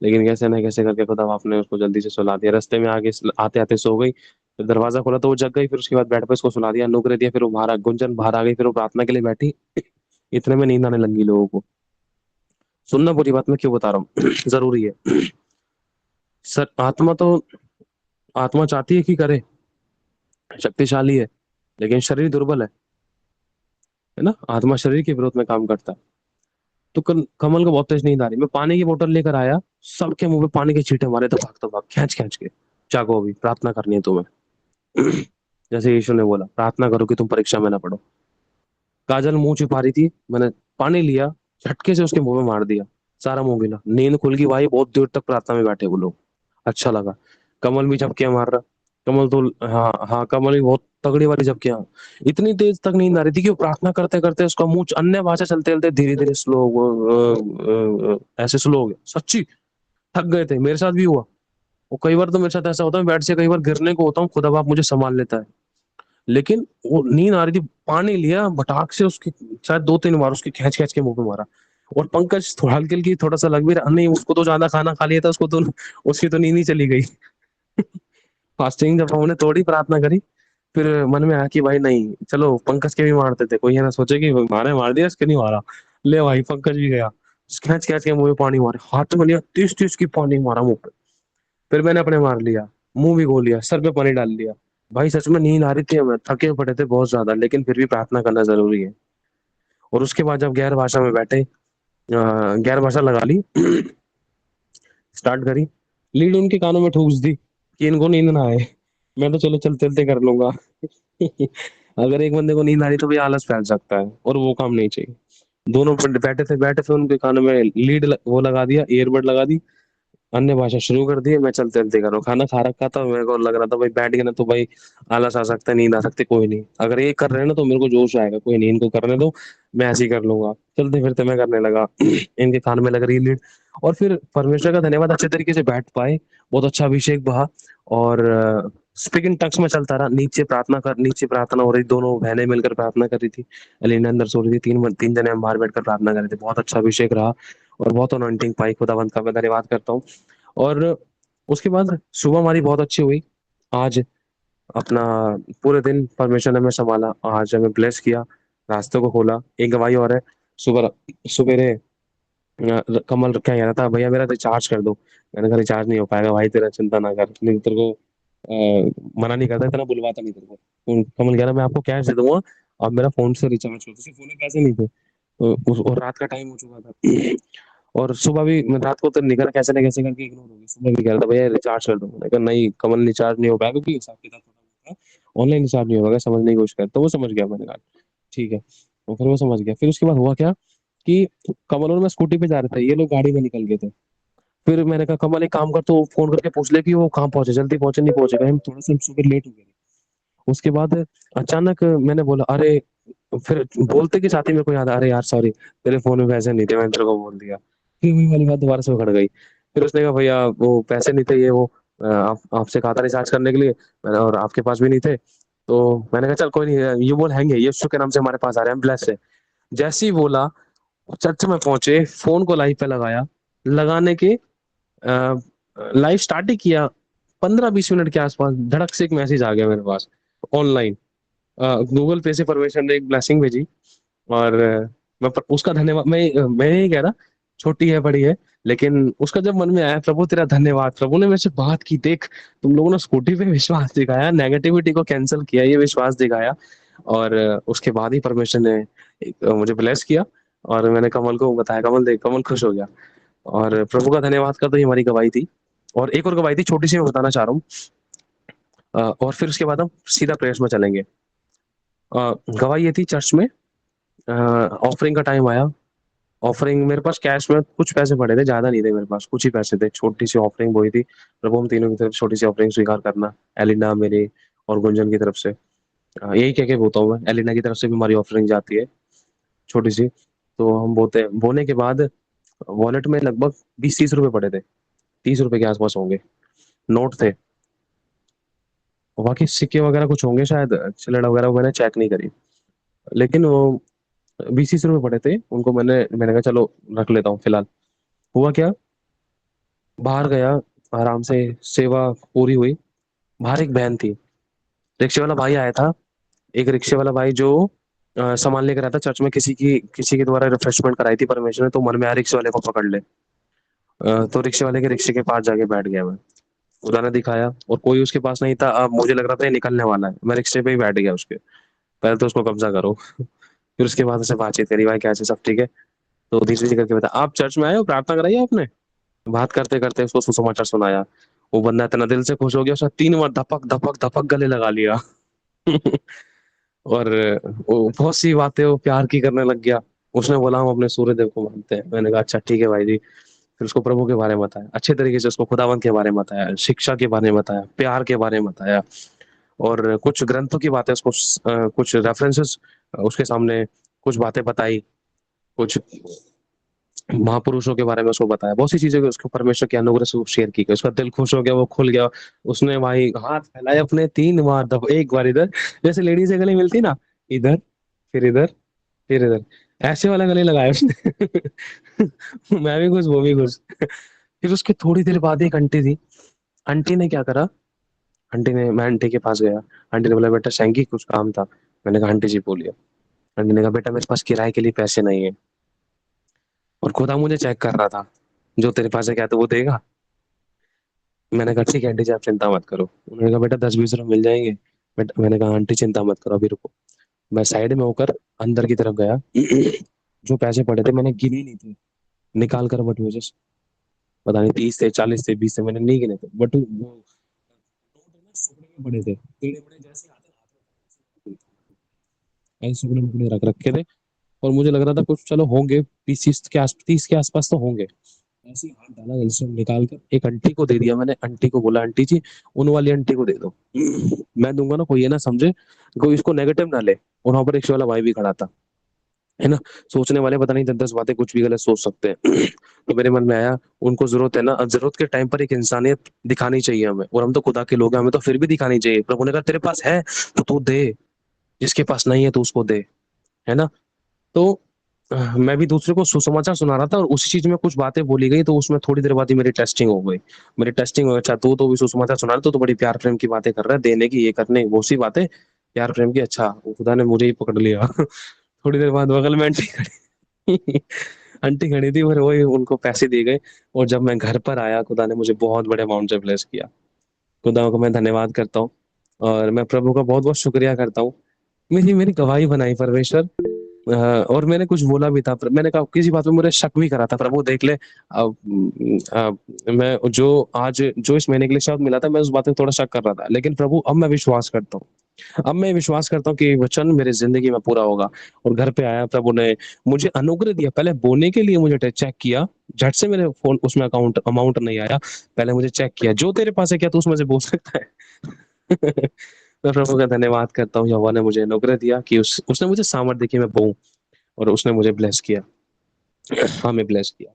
लेकिन कैसे ना कैसे करके खुदा बाप ने उसको जल्दी से सुला दिया। रास्ते में आगे आते आते सो गई, फिर दरवाजा खोला तो वो जग गई, फिर उसके बाद बेड पे उसको सुला दिया, नुकरे दिया, फिर वो बाहर गुंजन बाहर आ गई, फिर वो प्रार्थना के लिए बैठी। इतने में नींद आने लगी लोगों को। सुनना, बुरी बात मैं क्यों बता रहा हूँ जरूरी है। सर, आत्मा चाहती है कि करे, शक्तिशाली है, लेकिन शरीर दुर्बल है ना। आत्मा शरीर के विरोध में काम करता है। तो कमल को बहुत तेज नींद आ रही, मैं पानी की बोतल लेकर आया, सबके मुंह पे पानी के छींटे मारे, तो भाग खींच खींच के, जागो अभी प्रार्थना करनी है तुम्हें। जैसे यीशु ने बोला, प्रार्थना करो कि तुम परीक्षा में ना पड़ो। काजल मुंह छिपा रही थी, मैंने पानी लिया, झटके से उसके मुंह में मार दिया, सारा मुंह गिला, नींद खुल गई भाई। बहुत देर तक प्रार्थना में बैठे वो लोग, अच्छा लगा। कमल भी झपकियां मार रहा, कमल तो, हाँ हाँ, कमल भी बहुत तगड़ी वाली झपकियां। इतनी तेज तक नींद आ रही थी कि वो प्रार्थना करते करते उसका मुंह अन्य भाषा चलते चलते धीरे धीरे स्लो, ऐसे स्लो हो गया सच्ची। थक गए थे, मेरे साथ भी हुआ। और कई बार तो मेरे साथ ऐसा होता है, मैं बेड से कई बार गिरने को होता हूँ, खुदा बाप मुझे संभाल लेता है। लेकिन वो नींद आ रही थी, पानी लिया बटाक से उसकी, शायद 2-3 बार उसकी खींच खींच के मुंह पे मारा। और पंकज थोड़ा हल्की हल्की थोड़ा सा लग भी रहा नहीं, उसको तो ज्यादा खाना खा लिया था, उसको तो, उसकी तो नींद ही चली गई। फास्टिंग जब हमने तोड़ी, प्रार्थना करी, फिर मन में आया कि भाई नहीं, चलो पंकज के भी मारते थे, कोई है ना सोचे कि मारे, मार दिया इसके, नहीं मारा। ले भाई, पंकज भी गया, खींच खींच के मुंह में पानी मारे, हाथ में लिया, तीस तीस की पानी मारा मुंह पे। फिर मैंने अपने मार लिया, मुंह भी गो लिया, सर पे पानी डाल लिया। भाई सच में नींद आ रही थी, हमें थके पड़े थे बहुत ज्यादा, लेकिन फिर भी प्रार्थना करना जरूरी है। और उसके बाद जब गैर भाषा में बैठे, गैर भाषा लगा ली, स्टार्ट करी, लीड उनके कानों में ठूस दी कि इनको नींद ना आए। मैं तो चलो चलते चलते कर लूंगा। अगर एक बंदे को नींद आ रही तो भी आलस फैल सकता है, और वो काम नहीं चाहिए। दोनों बैठे थे उनके कानों में वो लगा दिया, ईयरबड लगा दी, अन्य भाषा शुरू कर दी है, मैं चलते चलते कर रहा हूँ। खाना खा रखा था, मेरे को लग रहा था भाई बैठ गया ना तो भाई आलस आ सकता है, नींद आ सकती है, कोई नहीं, अगर ये कर रहे हैं ना तो मेरे को जोश आएगा, कोई नहीं, इनको करने दो, मैं ऐसे ही कर लूंगा। चलते फिरते मैं करने लगा। इनके कान में लग रही लीड। और फिर परमेश्वर का धन्यवाद, अच्छे तरीके से बैठ पाए, बहुत अच्छा अभिषेक बहा। और स्पीकिंग टंग्स में चलता रहा, नीचे प्रार्थना हो रही, दोनों बहनें मिलकर प्रार्थना कर रही थी, अलीना अंदर सो रही थी, तीन तीन जने हम बाहर बैठकर प्रार्थना कर रहे थे। बहुत अच्छा अभिषेक रहा, और बहुत अनॉइंटिंग पाई, खुदावंत का मैं धन्यवाद करता हूँ। और उसके बाद सुबह हमारी बहुत अच्छी हुई। आज अपना पूरे दिन परमेश्वर ने हमें संभाला, आज हमें ब्लेस किया, रास्ते को खोला। एक गवाही और है, सुबह सवेरे कमल क्या कह रहा था, भैया मेरा रिचार्ज कर दो। मैंने कहा रिचार्ज नहीं हो पाएगा भाई, तेरा चिंता ना कर, नहीं तेरे को मना नहीं करता, इतना बुलवाता नहीं तेरे को। कमल कह रहा मैं आपको कैश दे दूंगा, अब मेरा फोन से रिचार्ज कर दो। उसे फोन में पैसे नहीं थे, और रात का टाइम हो चुका था। और सुबह भी मैं रात को तो निकल कैसे ना कैसे करके इग्नोर हो गई, सुबह भी कह रहा था भैया रिचार्ज कर दो। मैंने कहा नहीं कमल, रिचार्ज नहीं हो पाएगा, क्योंकि हिसाब किताब थोड़ा बहुत ऑनलाइन रिचार्ज नहीं होगा, समझने की कोशिश कर, तो वो समझ गया। मैंने कहा ठीक है, तो फिर वो समझ गया। फिर उसके बाद हुआ क्या कि कमल और मैं स्कूटी पे जा रहे थे, ये लोग गाड़ी में निकल गए थे। फिर मैंने कहा कमल एक काम कर, तो फोन करके पूछ ले कि वो कहाँ पहुंचे, जल्दी पहुंचे नहीं पहुंचे, हम थोड़ा सा सुबह लेट हो गए। उसके बाद अचानक मैंने बोला अरे, फिर बोलते के साथ ही मेरे को याद, अरे यार सॉरी, तेरे फोन में पैसे नहीं थे, मैंने तेरे को बोल दिया। फिर वही वाली बात दोबारा से उखड़ गई। फिर उसने कहा भैया वो पैसे नहीं थे, ये वो आप आपसे कहा था रिचार्ज करने के लिए, मैंने, और आपके पास भी नहीं थे। तो मैंने कहा चल कोई नहीं, ये बोल हैंगे, ये यीशु के नाम से हमारे पास आ रहे हैं, ब्लेस है। जैसे ही बोला, चर्च में पहुंचे, फोन को लाइव पे लगाया, लगाने के लाइव स्टार्ट ही किया, 15-20 मिनट के आसपास धड़क से एक मैसेज आ गया मेरे पास ऑनलाइन। गूगल पे से परमेश्वर ने एक ब्लेसिंग भेजी। और उसका धन्यवाद, मैं नहीं कह रहा छोटी है बड़ी है, लेकिन उसका जब मन में आया, प्रभु तेरा धन्यवाद, प्रभु ने मेरे से बात की, देख तुम लोगों ने स्कूटी पे विश्वास दिखाया, नेगेटिविटी को कैंसिल किया, ये विश्वास दिखाया। और उसके बाद ही परमेश्वर ने मुझे ब्लेस किया। और मैंने कमल को बताया, कमल देख, कमल खुश हो गया। और प्रभु का धन्यवाद कर, तो ये हमारी गवाही थी। और एक और गवाही थी, छोटी सी, मैं बताना चाह रहा हूँ। और फिर उसके बाद हम सीधा प्रेयर्स में चलेंगे। गवाही ये थी, चर्च में ऑफरिंग का टाइम आया। ऑफरिंग मेरे पास कैश में कुछ पैसे पड़े थे, ज्यादा नहीं थे मेरे पास, कुछ ही पैसे थे, छोटी सी ऑफरिंग बोई थी। प्रभु हम तीनों की तरफ छोटी सी ऑफरिंग स्वीकार करना, एलिना मेरी और गुंजन की तरफ से। यही कह के बोता हूँ मैं, एलिना की तरफ से भी हमारी ऑफरिंग जाती है, छोटी सी। तो हम बोते बोने के बाद वॉलेट में लगभग 20-30 रुपए पड़े थे, 30 रुपए के आसपास होंगे, नोट थे। बाकी सिक्के वगैरह कुछ होंगे शायद, चिल्लड़ वगैरह वो मैंने चेक नहीं करी। लेकिन वो 20-30 रुपए पड़े थे, उनको मैंने कहा चलो रख लेता हूँ फिलहाल। हुआ क्या, बाहर गया, आराम से सेवा पूरी हुई। बाहर एक बहन थी, रिक्शे वाला भाई आया था, एक रिक्शे वाला भाई जो सामान लेकर आया था चर्च में, किसी के द्वारा रिफ्रेशमेंट कराई थी परमेश्वर ने, तो मन में आया रिक्शे वाले को पकड़ ले। तो रिक्शे वाले के रिक्शे के पास जाके बैठ गया मैं, खुदा ने दिखाया, और कोई उसके पास नहीं था। अब मुझे लग रहा था ये निकलने वाला है, मैं रिक्शे पे ही बैठ गया उसके। पहले तो उसको कब्जा करो, फिर उसके बाद उससे बातचीत करी, भाई कैसे, सब ठीक है। तो धीरे धीरे करके बता, आप चर्च में आए हो, प्रार्थना कराई है आपने। बात करते करते उसको सुसमाचार सुनाया। वो बंदा इतना दिल से खुश हो गया, उसने 3 बार धपक धपक धपक गले लगा लिया। और वो बहुत सी बातें वो प्यार की करने लग गया। उसने बोला हम अपने सूर्य देव को मानते हैं। मैंने कहा अच्छा ठीक है भाई जी। फिर उसको प्रभु के बारे में बताया, अच्छे तरीके से उसको खुदावंत के बारे में बताया, शिक्षा के बारे में बताया, प्यार के बारे में बताया। और कुछ ग्रंथों की बातें उसको, कुछ रेफरेंसेस उसके सामने, कुछ बातें बताई, कुछ महापुरुषों के बारे में उसको बताया, बहुत सी चीजें उसको परमेश्वर के अनुग्रह से शेयर की गई। उसका दिल खुश हो गया, वो खुल गया। उसने भाई हाथ फैलाए अपने, 3 बार दब, एक बार इधर, जैसे लेडीज से गले मिलती ना, इधर, फिर इधर, फिर इधर, ऐसे वाला गले लगाया उसने। मैं भी खुश, वो भी खुश। फिर उसके थोड़ी देर बाद एक आंटी थी, आंटी ने क्या करा, आंटी ने, मैं आंटी के पास गया, आंटी ने बोला बेटा शैंकी कुछ काम था। मैंने कहा आंटी जी बोलिए। आंटी ने कहा बेटा मेरे पास किराए के लिए पैसे नहीं है, और खुदा मुझे चेक कर रहा था, जो तेरे पास है क्या तो वो देगा। मैंने कहा ठीक है आंटी जी आप चिंता मत करो। उन्होंने कहा बेटा 10-20 रुपए मिल जाएंगे। बट मैंने कहा आंटी चिंता मत करो, अभी रुको। मैं साइड में होकर अंदर की तरफ गया। जो पैसे पड़े थे मैंने गिने नहीं थे, निकाल कर बटुए से, पता नहीं 30 थे, 40 थे, 20 थे, मैंने नहीं गिने थे बटु वो नोट है ना, सुकड़े में पड़े थे, टेढ़े बड़े जैसे आते ना, हाथ में ऐसे सुकड़े मुकड़े रख रखे थे। और मुझे लग रहा था कुछ चलो होंगे, 30 के आसपास तो होंगे। ऐसे ही हाथ डाला, एल्शियम निकाल कर एक आंटी को दे दिया। मैंने आंटी को बोला आंटी जी उन वाली आंटी को दे दो, मैं दूंगा ना, कोई ये ना समझे, कोई इसको नेगेटिव ना ले। और वहां पर रिक्शे वाला भाई भी खड़ा था, है ना। सोचने वाले पता नहीं 10-10 बातें कुछ भी गलत सोच सकते हैं। तो मेरे मन में आया, उनको जरूरत है ना, जरूरत के टाइम पर एक इंसानियत दिखानी चाहिए हमें, और हम तो खुदा के लोग हैं, हमें तो फिर भी दिखानी चाहिए। प्रभु ने कहा तेरे पास है तो तू दे, जिसके पास नहीं है तो उसको दे, है ना। तो मैं भी दूसरे को सुसमाचार सुना रहा था, और उसी चीज में कुछ बातें बोली गई, तो उसमें थोड़ी देर बाद ही मेरी टेस्टिंग हो गई। मेरी टेस्टिंग हो गई, अच्छा तू तो भी सुसमाचार सुना रहा, तो बड़ी प्यार प्रेम की बातें कर रहा है, देने की, ये करने की, वो सी बातें, प्यार प्रेम की, अच्छा वो खुदा ने मुझे ही पकड़ लिया। थोड़ी देर बाद बगल में आंटी खड़ी, आंटी खड़ी थी, और वही उनको पैसे दिए गए। और जब मैं घर पर आया, खुदा ने मुझे बहुत बड़े अमाउंट से ब्लेस किया। खुदा को मैं धन्यवाद करता हूँ, और मैं प्रभु का बहुत बहुत शुक्रिया करता हूँ। मेरी मेरी गवाही बनाई परमेश्वर। और मैंने कुछ बोला भी था, मैंने कहा किसी बात में मुझे शक भी करा था, प्रभु देख ले। मैं जो आज जो इस महीने के लिए शब्द मिला था, मैं उस बात में थोड़ा शक कर रहा था, लेकिन प्रभु अब मैं विश्वास करता हूँ। अब मैं विश्वास करता हूँ कि ये वचन मेरे जिंदगी में पूरा होगा। और घर पे आया, प्रभु ने मुझे अनुग्रह दिया। पहले बोने के लिए मुझे चेक किया, झट से मेरे फोन उसमें अकाउंट अमाउंट नहीं आया। पहले मुझे चेक किया, जो तेरे पास है क्या तू उसमें से बोल सकता है। मैं प्रभु का धन्यवाद करता हूँ, यहोवा ने मुझे अनुग्रह दिया कि उसने मुझे सामर्थ्य दी कि मैं बोऊं, और उसने मुझे ब्लेस किया। हमें ब्लेस किया।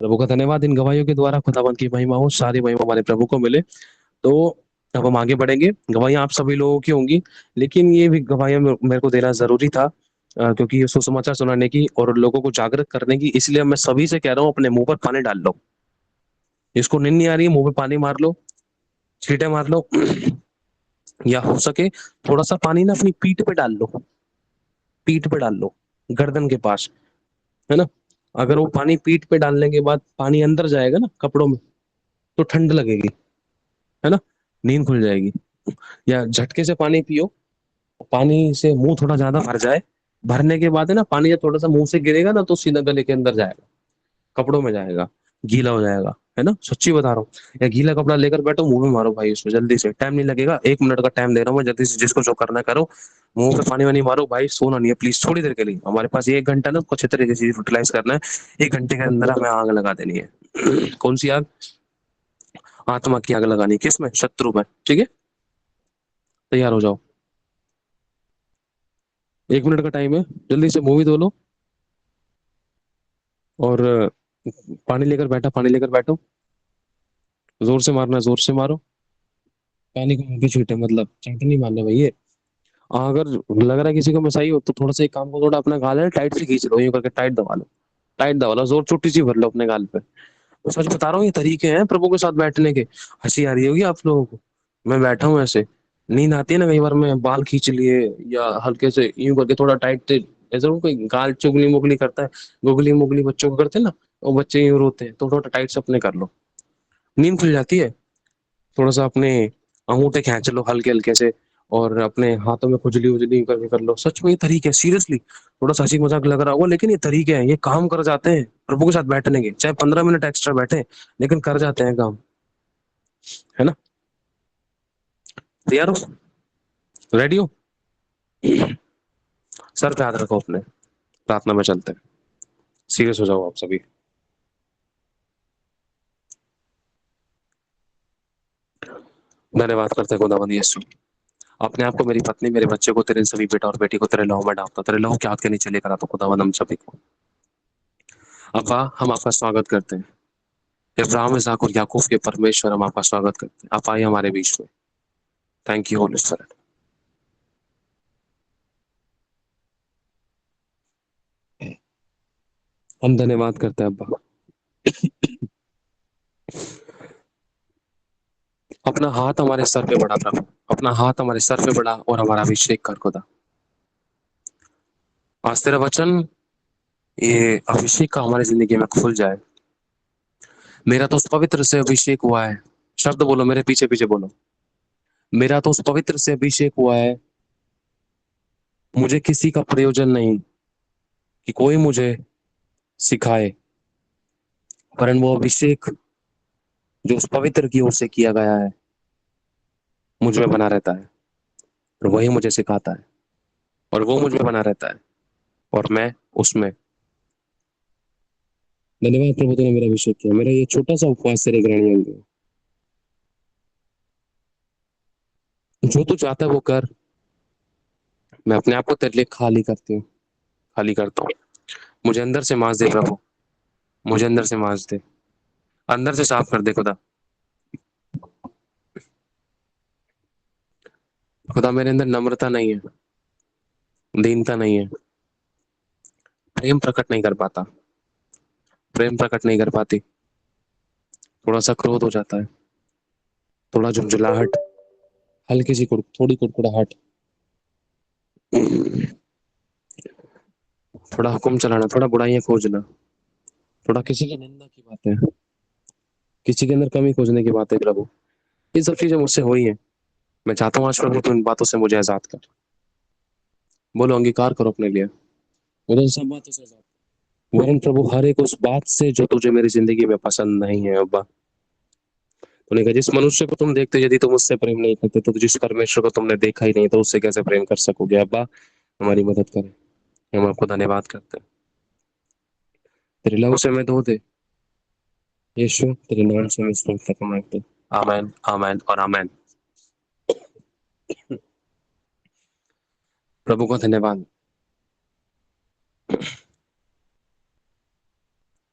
प्रभु का धन्यवाद। इन गवाहियों के द्वारा खुदावंत की महिमा हो, सारी महिमा हमारे प्रभु को मिले। तो अब हम आगे बढ़ेंगे। गवाहियां आप सभी लोगों की होंगी, लेकिन ये भी गवाहियां मेरे को देना जरूरी था, क्योंकि ये सुसमाचार सुनाने की और लोगों को जागृत करने की। इसलिए मैं सभी से कह रहा हूँ, अपने मुंह पर पानी डाल लो। इसको नींद नहीं आ रही है, मुंह पे पानी मार लो, छींटे मार लो। या हो सके थोड़ा सा पानी ना अपनी पीठ पे डाल लो, पीठ पे डाल लो, गर्दन के पास, है ना। अगर वो पानी पीठ पे डालने के बाद पानी अंदर जाएगा ना कपड़ों में, तो ठंड लगेगी, है ना, नींद खुल जाएगी। या झटके से पानी पियो, पानी से मुंह थोड़ा ज्यादा भर जाए, भरने के बाद है ना, पानी जब थोड़ा सा मुंह से गिरेगा ना, तो सीधा गले के अंदर जाएगा, कपड़ों में जाएगा, गीला हो जाएगा, है ना, सच्ची बता रहा हूँ। या गीला कपड़ा लेकर बैठो, मुंह में मारो भाई उसमें, जल्दी से, टाइम नहीं लगेगा, 1 मिनट का टाइम दे रहा हूँ मैं, जल्दी से जिसको जो करना है करो। मुंह पे पानी वानी मारो भाई, सोना नहीं है प्लीज, थोड़ी देर के लिए। हमारे पास ये 1 घंटा ना कुछ अच्छे तरीके से यूटिलाइज करना है। 1 घंटे के अंदर हमें आग लगा देनी है। कौन सी आग? आत्मा की आग लगानी, किसमें? शत्रु में। ठीक है, तैयार हो जाओ, 1 मिनट का टाइम है, जल्दी से मुंह भी धो लो। और पानी लेकर बैठा, पानी लेकर बैठो, जोर से मारना, जोर से मारो। पानी को मुंह पे छींटे, मतलब चांटे नहीं मारने भाई ये। अगर लग रहा है किसी को मैं सही हो, तो थोड़ा सा एक काम को, थोड़ा अपना गाल है टाइट से खींच लो, यूं करके टाइट दबा लो, टाइट दबा लो, जोर चुट्टी सी भर लो अपने गाल पे। मैं सच बता रहा हूँ, ये तरीके हैं प्रभु के साथ बैठने के। हंसी आ रही होगी आप लोगों को, मैं बैठा हूँ ऐसे, नींद आती है ना कई बार, मैं बाल खींच लिए, या हल्के से यूं करके थोड़ा टाइट से, ऐसे वो कोई गाल चुगली मुगली करता है, गुगली मुगली बच्चों को करते हैं ना, वो बच्चे यूं रोते हैं, तो थोड़ा टाइट से अपने कर लो, नींद खुल जाती है। थोड़ा सा अपने अंगूठे खींच लो हल्के हल्के से, और अपने हाथों में खुजली उजली करके कर लो। सच में ये तरीके हैं, सीरियसली। थोड़ा सा हंसी मजाक लग रहा होगा, लेकिन ये तरीके हैं, ये काम कर जाते हैं प्रभु के साथ बैठने के, चाहे 15 मिनट एक्स्ट्रा बैठे, लेकिन कर जाते हैं काम, है ना। तैयार हो? रेडी हो? सर पे हाथ रखो अपने, प्रार्थना में चलते हैं। सीरियस हो जाओ आप सभी। धन्यवाद करते हैं खुदावंद यीशु, अपने आप को, मेरी पत्नी, मेरे बच्चे को, तेरे सभी बेटा और बेटी को तेरे लहू में डालता, तेरे लहू के हाथ के नीचे लेकर आता खुदावंद हम सभी को। अब्बा, हम आपका स्वागत करते हैं, इब्राहिम, इसहाक और याकूब के परमेश्वर, हम आपका स्वागत करते हैं। आप आइए हमारे बीच में। Thank you holy spirit. हम धन्यवाद करते हैं अब्बा। अपना हाथ हमारे सर पे बढ़ा प्रभु, अपना हाथ हमारे सर पे बढ़ा और हमारा अभिषेक कर खुदा। आज तेरा वचन, ये अभिषेक का हमारी जिंदगी में खुल जाए। मेरा तो उस पवित्र से अभिषेक हुआ है, शब्द बोलो मेरे पीछे पीछे बोलो, मेरा तो उस पवित्र से अभिषेक हुआ है, मुझे किसी का प्रयोजन नहीं कि कोई मुझे सिखाए, वरन वो अभिषेक जो उस पवित्र की ओर से किया गया है, मुझ में बना रहता है, और वही मुझे सिखाता है, और वो मुझ में बना रहता है, और मैं उसमें। धन्यवाद प्रभु, तूने मेरा अभिषेक किया। मेरा ये छोटा सा उपवास तेरे ग्रहण में, जो तू चाहता है वो कर। मैं अपने आप को तेरे लिए खाली करती हूँ, खाली करता हूँ। मुझे अंदर से मांज दे प्रभु, मुझे अंदर से मांज दे, अंदर से साफ कर दे खुदा। खुदा, मेरे अंदर नम्रता नहीं है, दीनता नहीं है, प्रेम प्रकट नहीं कर पाता, प्रेम प्रकट नहीं कर पाती, थोड़ा सा क्रोध हो जाता है, थोड़ा झुंझुलाहट, हल्की सी थोड़ी कुड़कुड़ाहट, थोड़ा हुक्म चलाना, थोड़ा बुराइयां खोजना, थोड़ा किसी की निंदा की बातें, किसी के अंदर कमी खोजने की बातें प्रभु, ये सब चीजें मुझसे हुई हैं। मैं चाहता हूँ आज प्रभु तू इन बातों से मुझे आजाद कर। बोलो, अंगीकार करो अपने लिए, बोलो इन सब बातों से आजाद कर। वरन प्रभु, हर एक उस बात से जो तुझे मेरी जिंदगी में पसंद नहीं है अब्बा, उन्होंने कहा जिस मनुष्य को तुम देखते हो, यदि तुम उससे प्रेम नहीं करते तो जिस परमेश्वर को तुमने देखा ही नहीं तो उससे कैसे प्रेम कर सकोगे। अब्बा हमारी मदद करें। हम आपको धन्यवाद करते हैं। तेरे लहू से हमें धो दे यीशु, तेरे नाम से हम इस वक्त तक मांगते हैं। आमेन, आमेन और आमेन। प्रभु को धन्यवाद।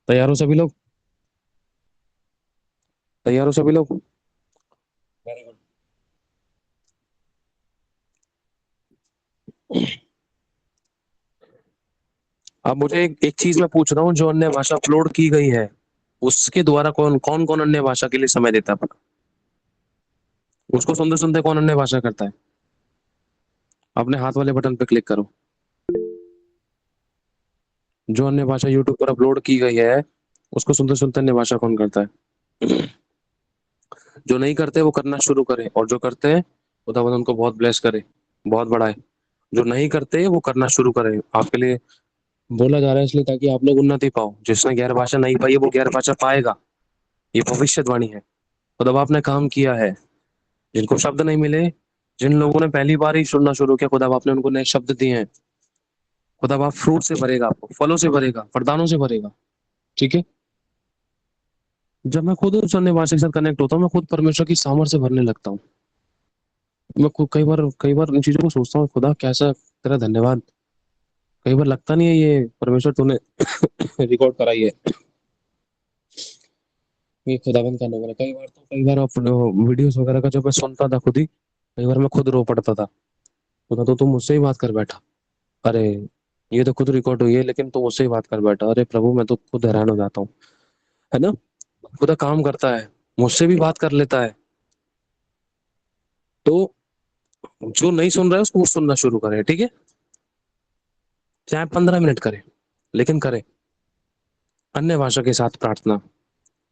तैयार हो सभी लोग? तैयार हो सभी लोग? Very good. अब मुझे एक चीज मैं पूछ रहा हूँ, जो अन्य भाषा अपलोड की गई है उसके द्वारा कौन कौन कौन अन्य भाषा के लिए समय देता है अपना? उसको सुनते सुनते कौन अन्य भाषा करता है? अपने हाथ वाले बटन पे क्लिक करो। जो अन्य भाषा यूट्यूब पर अपलोड की गई है उसको सुनते सुनते अन्य भाषा कौन करता है? जो नहीं करते वो करना शुरू करें, और जो करते हैं खुदावंद उनको बहुत ब्लेस करे, बहुत बढ़ाए। जो नहीं करते वो करना शुरू करें। आपके लिए बोला जा रहा है इसलिए ताकि आप लोग उन्नति पाओ। जिसने गैर भाषा नहीं पाई है वो गैर भाषा पाएगा, ये भविष्यवाणी है। खुदा आपने काम किया है। जिनको शब्द नहीं मिले, जिन लोगों ने पहली बार ही सुनना शुरू किया, खुदा आपने उनको नए शब्द दिए हैं। खुदा आप फ्रूट से भरेगा, आपको फलों से भरेगा, वरदानों से भरेगा। ठीक है। जब मैं खुद उस अन्य भाषा के साथ कनेक्ट होता हूँ, मैं खुद परमेश्वर की सामर्थ्य से भरने लगता हूँ। मैं कई बार इन चीजों को सोचता हूँ, खुदा कैसा तेरा धन्यवाद। कई बार लगता नहीं है ये परमेश्वर तूने रिकॉर्ड कराई है, ये खुदाबंद का नंबर है। कई बार अपने वीडियोस वगैरह का जब मैं सुनता था खुद ही, कई बार मैं खुद रो पड़ता था। खुदा तो तुम मुझसे ही बात कर बैठा। अरे ये तो खुद रिकॉर्ड हुई है लेकिन तुम मुझसे ही बात कर बैठा। अरे प्रभु मैं तो खुद हैरान हो जाता हूँ, है ना। खुदा काम करता है, मुझसे भी बात कर लेता है। तो जो नहीं सुन रहा है उसको वो सुनना शुरू करे, ठीक है। चाहे 15 मिनट करे, लेकिन करे। अन्य भाषा के साथ प्रार्थना,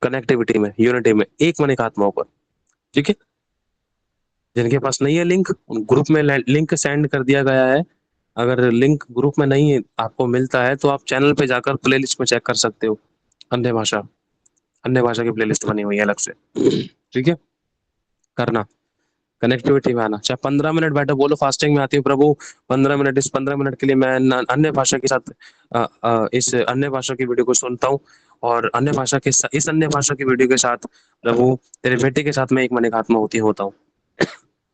कनेक्टिविटी में, यूनिटी में, एक मन एक आत्मा ऊपर। ठीक है। जिनके पास नहीं है लिंक, उन ग्रुप में लिंक सेंड कर दिया गया है। अगर लिंक ग्रुप में नहीं है, आपको मिलता है तो आप चैनल पे जाकर प्लेलिस्ट में चेक कर सकते हो। अन्य भाषा, अन्य भाषा की प्लेलिस्ट बनी हुई है अलग से। ठीक है। करना, कनेक्टिविटी में आना। चाहे 15 मिनट बैठो, बोलो फास्टिंग में आती हूँ प्रभु, 15 मिनट, इस 15 मिनट के लिए मैं अन्य भाषा के साथ इस अन्य भाषा की वीडियो को सुनता हूँ। और अन्य भाषा के इस अन्य भाषा की वीडियो के साथ प्रभु तेरे बेटे के साथ मैं एक मन एक आत्मा होता हूँ।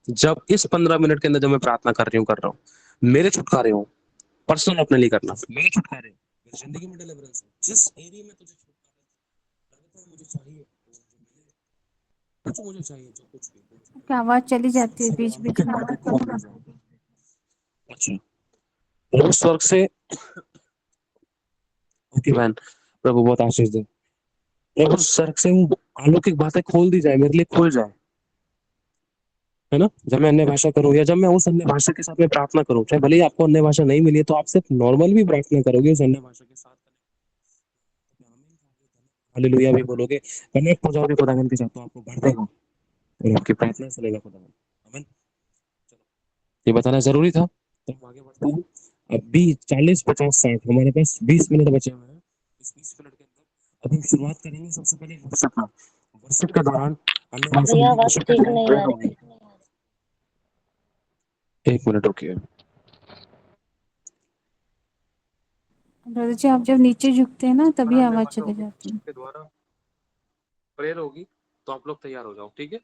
जब इस 15 मिनट के अंदर जब मैं प्रार्थना कर रहा हूँ मेरे छुटकारे हो, पर्सनल अपने लिए करना, मेरे छुटकारे, मेरी जिंदगी में डिलीवरेंस हो। जिस एरिया में तुझे छुटकारा मुझे चाहिए, कुछ मुझे चाहिए, जो कुछ भी क्या आवाज चली जाती है सबसे बीच पहले बीच में। अच्छा, प्रभु स्वर्ग से, ओके बहन, प्रभु बहुत आशीष दे। प्रभु स्वर्ग से वो अलौकिक बातें खोल दी जाए, मेरे लिए खुल जाए, है ना। जब मैं अन्य भाषा करूँ या जब मैं उस अन्य भाषा के साथ में प्रार्थना करूँ, चाहे भले ही आपको अन्य भाषा नहीं मिली है, तो आप सिर्फ नॉर्मल भी प्रार्थना करोगे उस अन्य भाषा के साथ, हालेलुया भी बोलोगे, कनेक्ट हो जाओगे खुदावन के साथ, तो आपको भर देगा और आपकी प्रार्थना सुनेगा खुदावन। आमीन। चलो, ये बताना जरूरी था, तो हम आगे बढ़ते हैं। अभी 40, 50, 60 हमारे पास 20 मिनट बचे हुए हैं। इस 20 मिनट के अंदर अब हम शुरुआत करेंगे सबसे पहले वर्शिप का। वर्शिप के दौरान अन्य भाषा भैया में आवाज वर्शिप के ठीक दौरान नहीं प्रेयर आ होगी। रही। 1 मिनट रुकिए। ब्रदर जी आप जब नीचे झुकते हैं ना तभी अन्य आवाज भाषा चली होगी, जाती है। के द्वारा प्रेयर होगी, तो आप लोग तैयार हो जाओ, ठीक है।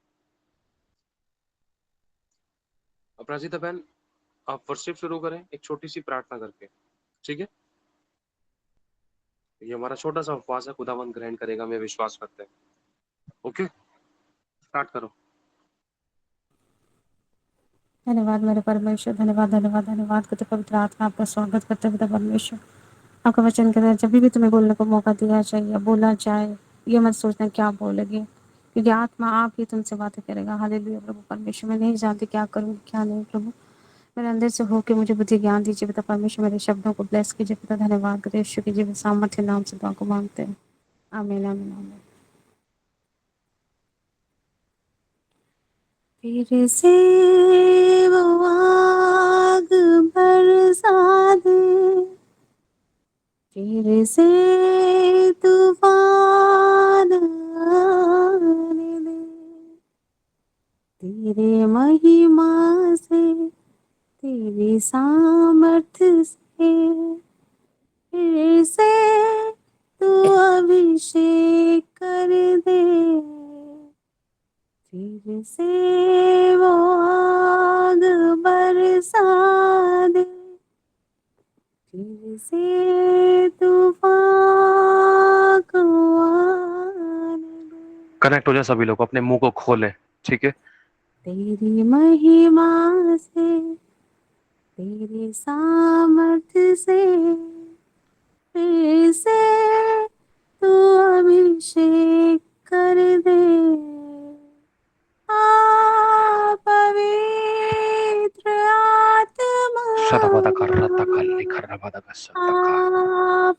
अपराजिता बहन, आप वर्शिप शुरू करें एक छोटी सी प्रार्थना करके, ठीक है। ये हमारा छोटा सा उपवास है, खुदावंद ग्रहण करेगा, मैं विश्वास करते हैं। ओके, स्टार्ट करो। धन्यवाद मेरे परमेश्वर, धन्यवाद धन्यवाद धन्यवाद करते पवित्र आत्मा आपका स्वागत करते पिता परमेश्वर। आपका वचन कहता है जब भी तुम्हें बोलने को मौका दिया जाए या बोला जाए, ये मत सोचना क्या बोलेगे, क्योंकि आत्मा आप ही तुमसे बातें करेगा। हालेलुया प्रभु परमेश्वर। मैं नहीं जानती क्या करूँ क्या नहीं प्रभु, मेरे अंदर से हो के मुझे बुद्धि ज्ञान दीजिए पिता परमेश्वर। मेरे शब्दों को ब्लेस कीजिए पिता। धन्यवाद करते यीशु के जीवन सामर्थ्य नाम से दुआ को मांगते हैं। आमीन आमीन आमीन। फिर से वो आग बरसा दे, फिर से तूफान आने दे, महिमा से, तेरी सामर्थ्य से, फिर से तू अभिषेक कर दे, फिर से वो आग बरसा दे, फिर से तूफान को आने दे। कनेक्ट हो जाए सभी लोग, अपने मुंह को खोले, ठीक है। तेरी महिमा से, तेरे सामर्थ्य से, फिर से तू अभिषेक कर दे। आ पवित्र आत्मा, शतपथ करता कल्ली खरबद का शतका। आ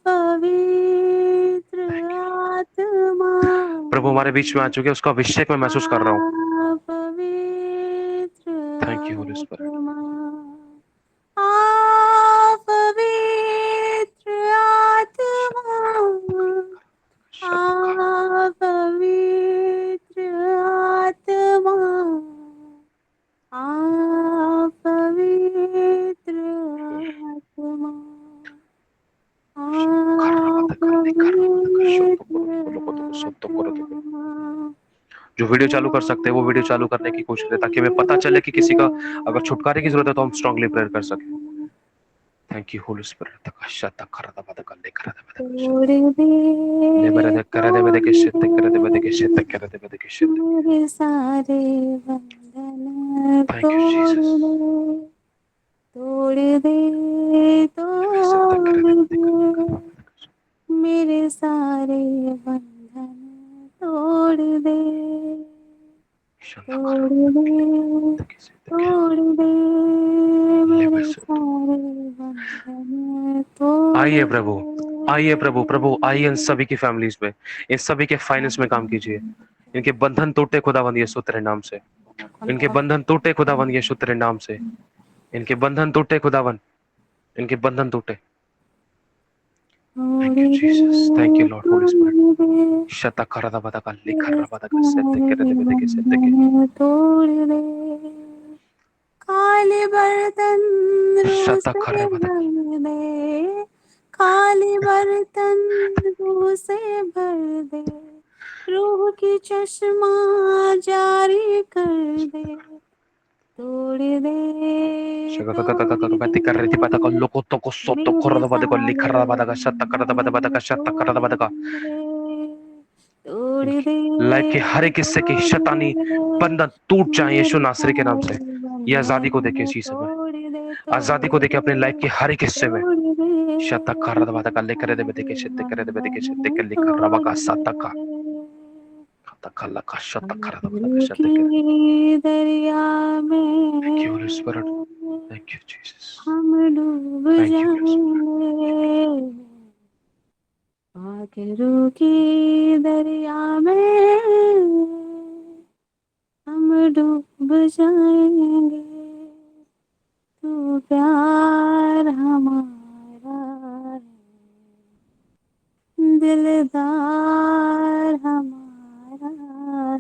पवित्र आत्मा, प्रभु हमारे बीच में आ चुके हैं, उसका अभिषेक मैं महसूस कर रहा हूँ। आ पवित्र थैंक यू होली स्पिरिट। आत्मा, आ पवित्र आत्मा, शतका आ पवित्र आत्मा, आ पवित्र आत्मा, आ खरबद कल्ली खरबद का शब्द बोलो पवित्र बोलो शब्द करो तो। आत्मा। जो वीडियो चालू कर सकते हैं वो वीडियो चालू करने की कोशिश करें, ताकि हमें पता चले कि किसी का अगर छुटकारे की जरूरत है तो हम स्ट्रांगली प्रेयर कर सकें। Thank you holy spirit. शतक खरबद कल्ली खरबद का तोड़ शतक दे, ले बरद करे दे बद के तोड़ शतक करे दे बद के शतक करे दे बद के दे शतक। मेरे सारे बंधन, थैंक यू तोड़ जीसस। दे, तोड़ दे, शतक करे दे तोड़ बद कल्ली दे खरबद का मेरे सारे बंधन, तोड़ दे, शतक तोड़ खरबद कल्ली दे, खरबद के शतक तोड़ दे ले मेरे बस। सारे बंधन, तोड़ आइए दे। प्रभु, आइए प्रभु, प्रभु आइए इन सभी की फैमिलीज में, इन सभी के फाइनेंस में काम कीजिए। इनके बंधन टूटे खुदावंद यीशु तेरे नाम से। इनके बंधन टूटे खुदावंद यीशु तेरे नाम से। इनके बंधन टूटे खुदावन, इनके बंधन टूटे। तोड़ thank you they, Jesus, thank you Lord Holi spirit. तोड़ दे शतक खरदा बदा का मेरे लिखर बदा का सत्य सारे करे दे बदे के सत्य के बंधन, तोड़ दे। काले बर्तन रूह शतक से खरे बदा का। भर दे, काले बर्तन रूह से भर दे, रूह की चश्मा जारी कर दे, तोड़ दे, तोड़ गति कर रही थी पता को दे लोको तो को सोतो मेरे खरदा बदे को सारे लिखर बदा का शतक करदा बदा बदा बंधन, का शतक करदा बदा का। तोड़ इनकी दे, लाइफ के हर एक हिस्से की तोड़ शैतानी दे बंधन टूट जाए यीशु मेरे नासरी के नाम से। सारे ये आजादी को देखे बंधन, इसी समय, तोड़ दे, आजादी को तोड़ देखे अपने लाइफ दे, के हर एक हिस्से में। तोड़ दे शतक खरदा बदा का मेरे लिखर दे बदे सारे के शतक करे दे बदे के शतक के बंधन, लिखर तोड़ का दे। शतक का खतक खल्ला का शतक खरदा बदा का आंसू शतक के। की दरिया थैंक यू होली स्पिरिट। में थैंक यू जीसस। हम डूब थैंक यू होली स्पिरिट। जाएंगे, आखिरों की दरिया में हम डूब जाएंगे, तू प्यार हमारा है, दिलदार हमारा है,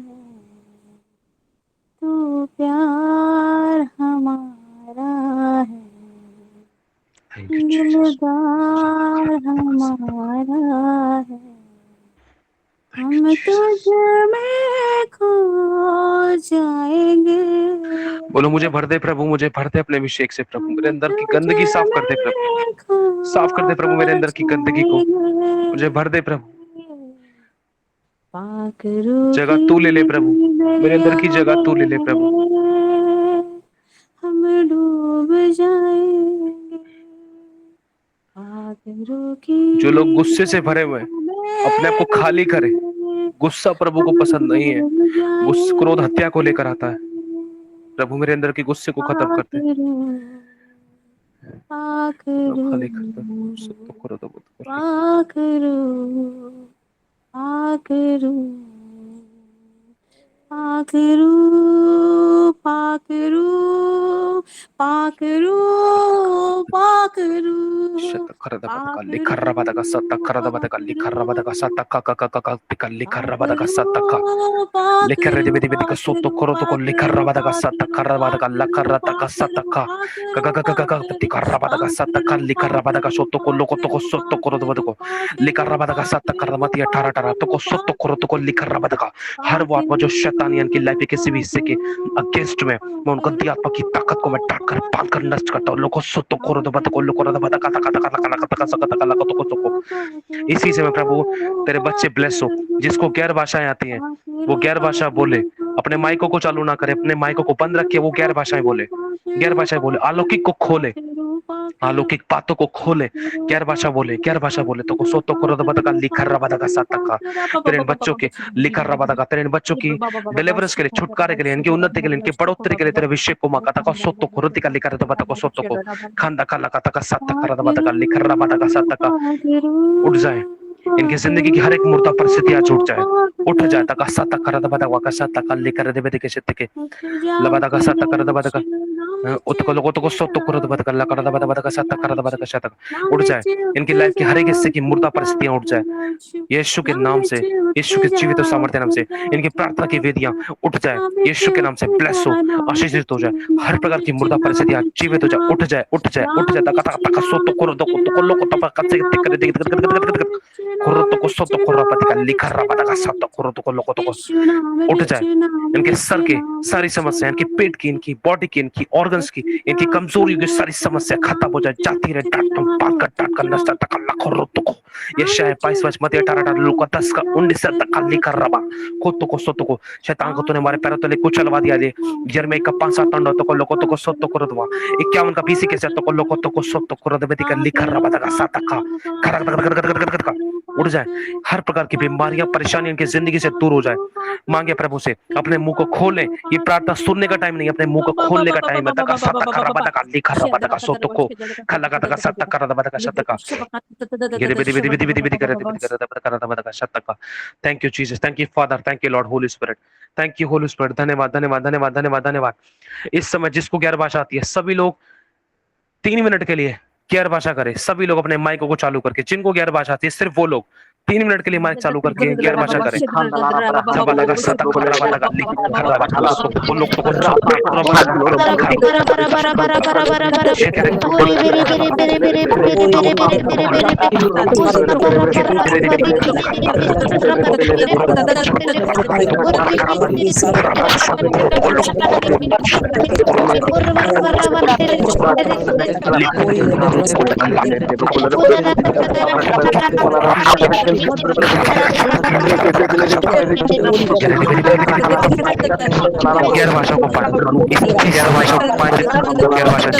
तू प्यार हमारा है, थैंक यू जीसस। शतक दिलदार खरदा बदा का शतक। हमारा है, थैंक यू हम जीसस। तुझ में खो जाएंगे, बोलो मुझे भर दे प्रभु, मुझे भर दे अपने अभिषेक से प्रभु, मेरे हम अंदर की तुझ गंदगी साफ कर दे प्रभु। में खो साफ कर दे प्रभु मेरे अंदर की गंदगी को, मुझे जाएंगे, भर दे प्रभु। पाक रूह जगह की तू ले ले प्रभु, मेरे अंदर दरिया की जगह तू ले ले प्रभु। में हम डूब जाएंगे, पाक रूह जो लोग की गुस्से से भरे हुए हैं, दरिया अपने आप को खाली करे। में गुस्सा प्रभु को हम पसंद नहीं है। डूब गुस्सा क्रोध जाएंगे, हत्या को लेकर आता है। प्रभु मेरे अंदर के गुस्से को खत्म कर दे। पाखरू प्रभु पाखरू खाली कर दे। सब तो करो तो कर ले। पाखरू पाखरू पाखरू पाखरू पाखरू पाक रूह शतकरदबदका पाक लिखरबदका सतकरदबदका लिखरबदका सतककककक लिखरबदका सतक लिखरदिबिदिबिदिका सोतोकरोतोको लिखरबदका सतकरबदका लकरतका सतक कककककक तिकरबदका सतक लिखरबदका सोतोको लोकोतोको सोतोकरोदबदको लिखरबदका सतकरमतिया टारा तोको सोतोकरोतोको लिखरबदका हर वो आत्मा जो शैतानियन की लाइफ के किसी भी हिस्से के अगेंस्ट में मैं उनको दी आत्मा की ताकत को मैं डांट कर पाल कर नष्ट करता हूँ लोगों सोतो कोरोदबदको लोकोरदबदका तका इसी से मैं प्रभु तेरे बच्चे ब्लेस हो जिसको गैर भाषाएं आती हैं वो गैर भाषा बोले अपने माइकों को चालू ना करे अपने माइकों को बंद रखे वो गैर भाषाएं बोले अलौकिक को खोले अलौकिक बातों को खोले गैर भाषा बोले तो को सोतो करो तो बता लिखा रबा का साता तेरे इन बच्चों के लिखा रबा का तेरे इन बच्चों की डिलीवरेंस के लिए छुटकारे के लिए इनकी उन्नति के लिए इनकी बढ़ोतरी के लिए तेरे विषय को माका का सोतो करो तिका लिखा तो बता को सोतो को खांदा का लगा का साता कर बता का लिखा रबा का साता का उठ जाए इनकी जिंदगी की हर एक मूर्ता परिस्थितियां छूट जाए उठ जाए तक साता कर बता का साता का लिखा दे के शक्ति के लबा का साता कर बता का उत्को सोतो करो तो बता का कर बता का साता कर बता का साता उठ जाए इनकी लाइफ की हर एक हिस्से की मूर्ता परिस्थितियां उठ जाए यीशु के नाम से यीशु के जीवित और सामर्थ्य नाम से इनकी प्रार्थना की वेदियां उठ जाए यीशु के नाम से ब्लेस हो आशीषित हो जाए हर प्रकार की मूर्ता परिस्थितियां जीवित हो जाए उठ जाए तक तक सोतो करो तो लोग तब कच्चे कुर्रो तो सोतो कुर्रा पति का लिखा रहा का सातो कुर्रो तो लोग तो उठ जाए इनके सर की सारी समस्या इनकी पेट की इनकी बॉडी की इनकी ऑर्गन्स की इनकी कमजोरियों की सारी समस्या खत्म हो जाए जाती रहे डांट कर नष्ट तक कुर्रो तो यशाया 22 मत्ती 18 लूका 10 का 19 तक लिखा रहा कोतो को सोतो को शैतान को तूने हमारे पैरों तले कुचलवा दिया दे यिर्मयाह का 5-7 तो को लोको तो को सोतो को दवा 51 का बीसी के से तो को लोको तो को सोतो को दबे का लिखा रहा का साता का उड़ जाए हर प्रकार की बीमारियां परेशानियां इनकी जिंदगी से दूर हो जाए मांगे प्रभु से अपने मुंह को खोलें ये प्रार्थना सुनने का टाइम नहीं अपने मुंह को खोलने का टाइम है तका साता का लिखा रहा का सोतो को खला का साता का साता का thank you Jesus thank you father thank you Lord Holi spirit thank you holy spirit धन्यवाद धन्यवाद धन्यवाद धन्यवाद धन्यवाद इस समय जिसको गैर भाषा आती है सभी लोग 3 मिनट के लिए गैर भाषा करें सभी लोग अपने माइकों को चालू करके जिनको गैर भाषा आती है सिर्फ वो लोग 3 मिनट के लिए माइक चालू करके गैर भाषा करें गैर भाषा को पाठ गैर भाषा को पाठ गैर भाषा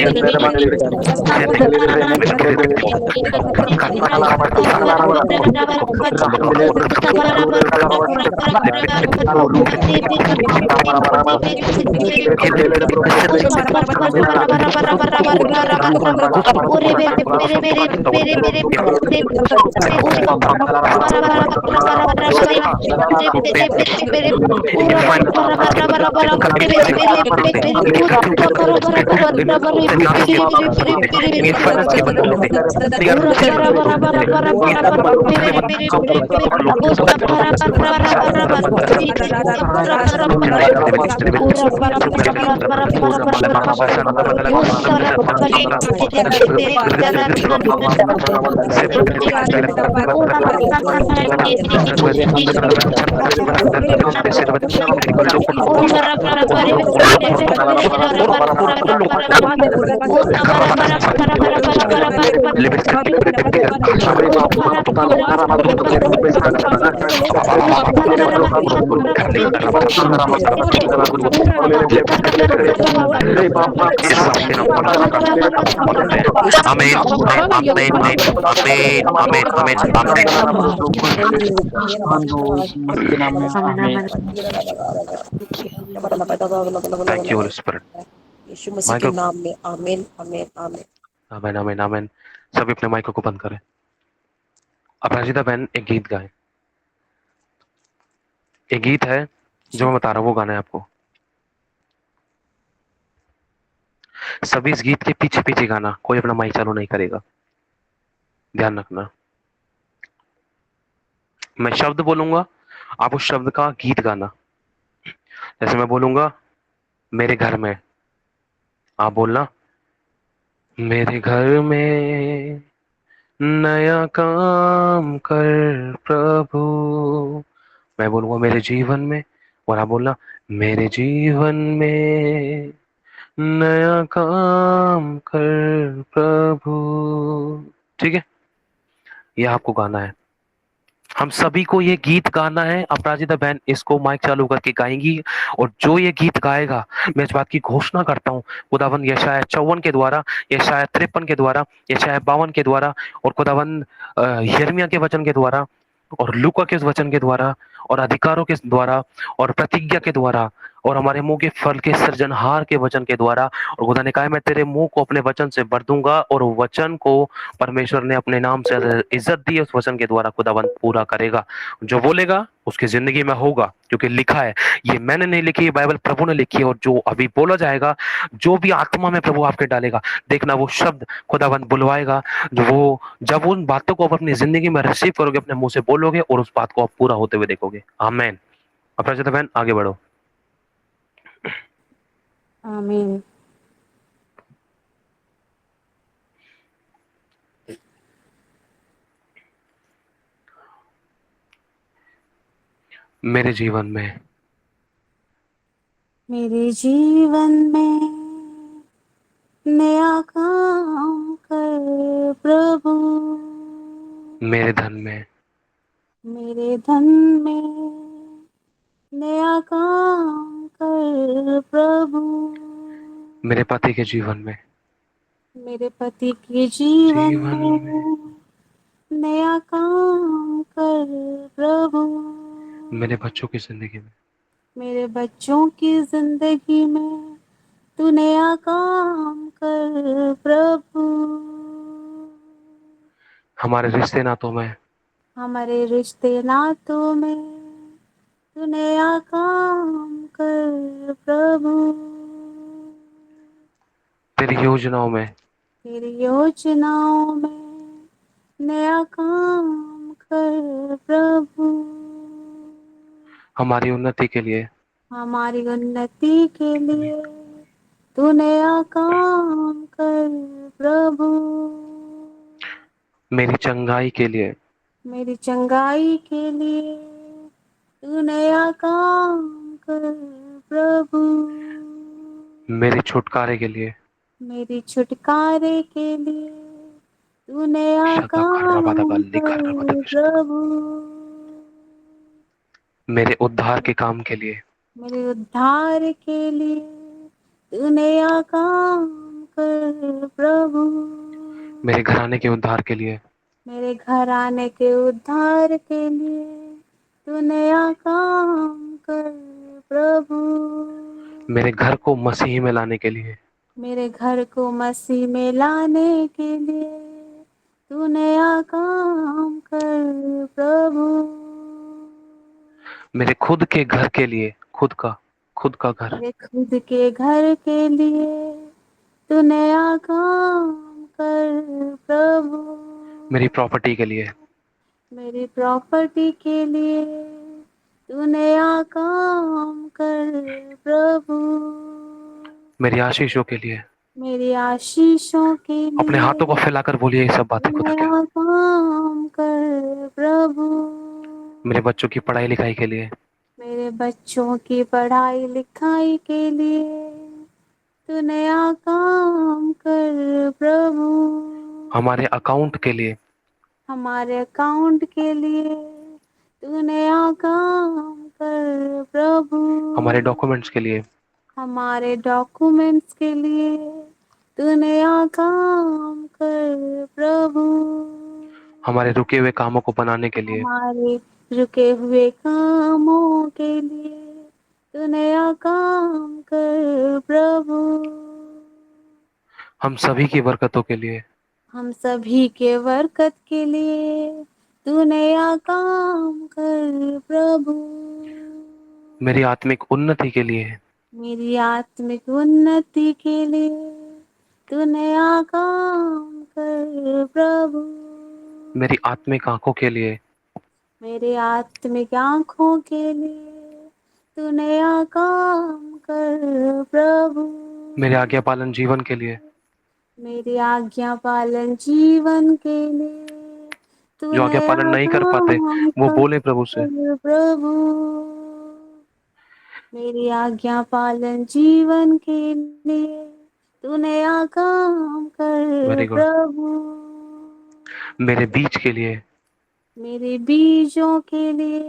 थैंक यू होली स्पिरिट यीशु मसीह के नाम में आमीन आमीन आमीन आमीन आमीन आमीन सभी अपने माइकों को बंद करें अपराजिता बहन एक गीत गाएं एक गीत है जो मैं बता रहा हूँ वो गाना है आपको सभी इस गीत के पीछे पीछे गाना, कोई अपना माइक चालू नहीं करेगा, ध्यान रखना। मैं शब्द बोलूंगा, आप उस शब्द का गीत गाना। जैसे मैं बोलूंगा मेरे घर में, आप बोलना मेरे घर में नया काम कर प्रभु। मैं बोलूंगा मेरे जीवन में, और आप बोलना मेरे जीवन में नया काम कर प्रभु। ठीक है, ये आपको गाना है, हम सभी को ये गीत गाना है। अपराजिता बहन इसको माइक चालू करके गाएंगी, और जो ये गीत गाएगा, मैं इस बात की घोषणा करता हूँ, खुदावन यशायाह 54 के द्वारा, यशायाह 53 के द्वारा, यशायाह 52 के द्वारा, और खुदावन यिर्मयाह के वचन के द्वारा, और लूका के वचन के द्वारा, और अधिकारों के द्वारा, और प्रतिज्ञा के द्वारा, और हमारे मुंह के फल के सृजनहार के वचन के द्वारा। और खुदा ने कहा मैं तेरे मुंह को अपने वचन से भर दूंगा, और वचन को परमेश्वर ने अपने नाम से इज्जत दी, उस वचन के द्वारा खुदावंत पूरा करेगा। जो बोलेगा उसकी जिंदगी में होगा, क्योंकि लिखा है, ये मैंने नहीं लिखी, ये बाइबल प्रभु ने लिखी है। और जो अभी बोला जाएगा, जो भी आत्मा में प्रभु आपके डालेगा, देखना वो शब्द खुदावंत बुलवाएगा, जो वो जब उन बातों को आप अपनी जिंदगी में रिसीव करोगे, अपने मुंह से बोलोगे, और उस बात को आप पूरा होते हुए देखोगे। आमेन। अपराजिता बहन आगे बढ़ो। आमीन। मेरे जीवन में, मेरे जीवन में नया काम कर प्रभु। मेरे धन में, मेरे धन में नया काम कर प्रभु। मेरे पति के जीवन में, मेरे पति के जीवन जीवन में, में नया काम कर प्रभु। मेरे बच्चों की जिंदगी में, मेरे बच्चों की जिंदगी में तू नया काम कर प्रभु। हमारे रिश्ते नातों में, हमारे रिश्ते नातों में तू नया काम कर प्रभु। तेरी योजनाओं में, तेरी योजनाओं में नया काम कर प्रभु। हमारी उन्नति के लिए, हमारी उन्नति के लिए तू नया काम कर प्रभु। मेरी चंगाई के लिए, मेरी चंगाई के लिए तू नया काम कर प्रभु। मेरे छुटकारे के लिए, मेरी छुटकारे के लिए तू नया शता खर्राबादा काम गल्ली कर खर्राबादा कशता। प्रभु। मेरे उद्धार के काम के लिए, मेरे उद्धार के लिए तू नया काम कर प्रभु। मेरे घराने के उद्धार के लिए, मेरे घराने के उद्धार के लिए तू नया काम कर प्रभु। मेरे घर को मसीह में लाने के लिए, मेरे घर को मसीह में लाने के लिए तू नया काम कर प्रभु। मेरे खुद के घर के लिए, खुद का घर, मेरे खुद के घर के लिए तू नया काम कर प्रभु। मेरी प्रॉपर्टी के लिए, मेरी प्रॉपर्टी के लिए तू नया काम कर प्रभु। मेरी आशीषों के लिए। मेरी आशीषों के अपने लिए हाथों को फैलाकर बोलिए ये सब तू बातें खुद के। नया काम कर प्रभु। मेरे बच्चों की पढ़ाई लिखाई के लिए, मेरे बच्चों की पढ़ाई लिखाई के लिए तू नया काम कर प्रभु। हमारे अकाउंट के लिए, हमारे अकाउंट के लिए तू नया काम कर प्रभु। हमारे डॉक्यूमेंट्स के लिए, हमारे डॉक्यूमेंट्स के लिए तू नया काम कर प्रभु। हमारे रुके हुए कामों को बनाने के लिए, हमारे रुके हुए कामों के लिए तू नया काम कर प्रभु। हम सभी की बरकतों के लिए, हम सभी के बरकत के लिए तू नया काम कर प्रभु। मेरी आत्मिक उन्नति के लिए, मेरी आत्मिक उन्नति के लिए तू नया काम कर प्रभु। मेरी आत्मिक आंखों के लिए, मेरे आत्मिक आंखों के लिए तू नया काम कर प्रभु। मेरे आज्ञा पालन जीवन के लिए, मेरी आज्ञा पालन जीवन के लिए तू जो आज्ञा पालन नया नहीं कर पाते काम वो कर बोले प्रभु से। प्रभु। मेरी आज्ञा पालन जीवन के लिए तू नया काम कर वेरी गुड। प्रभु। मेरे बीच के लिए, मेरे बीजों के लिए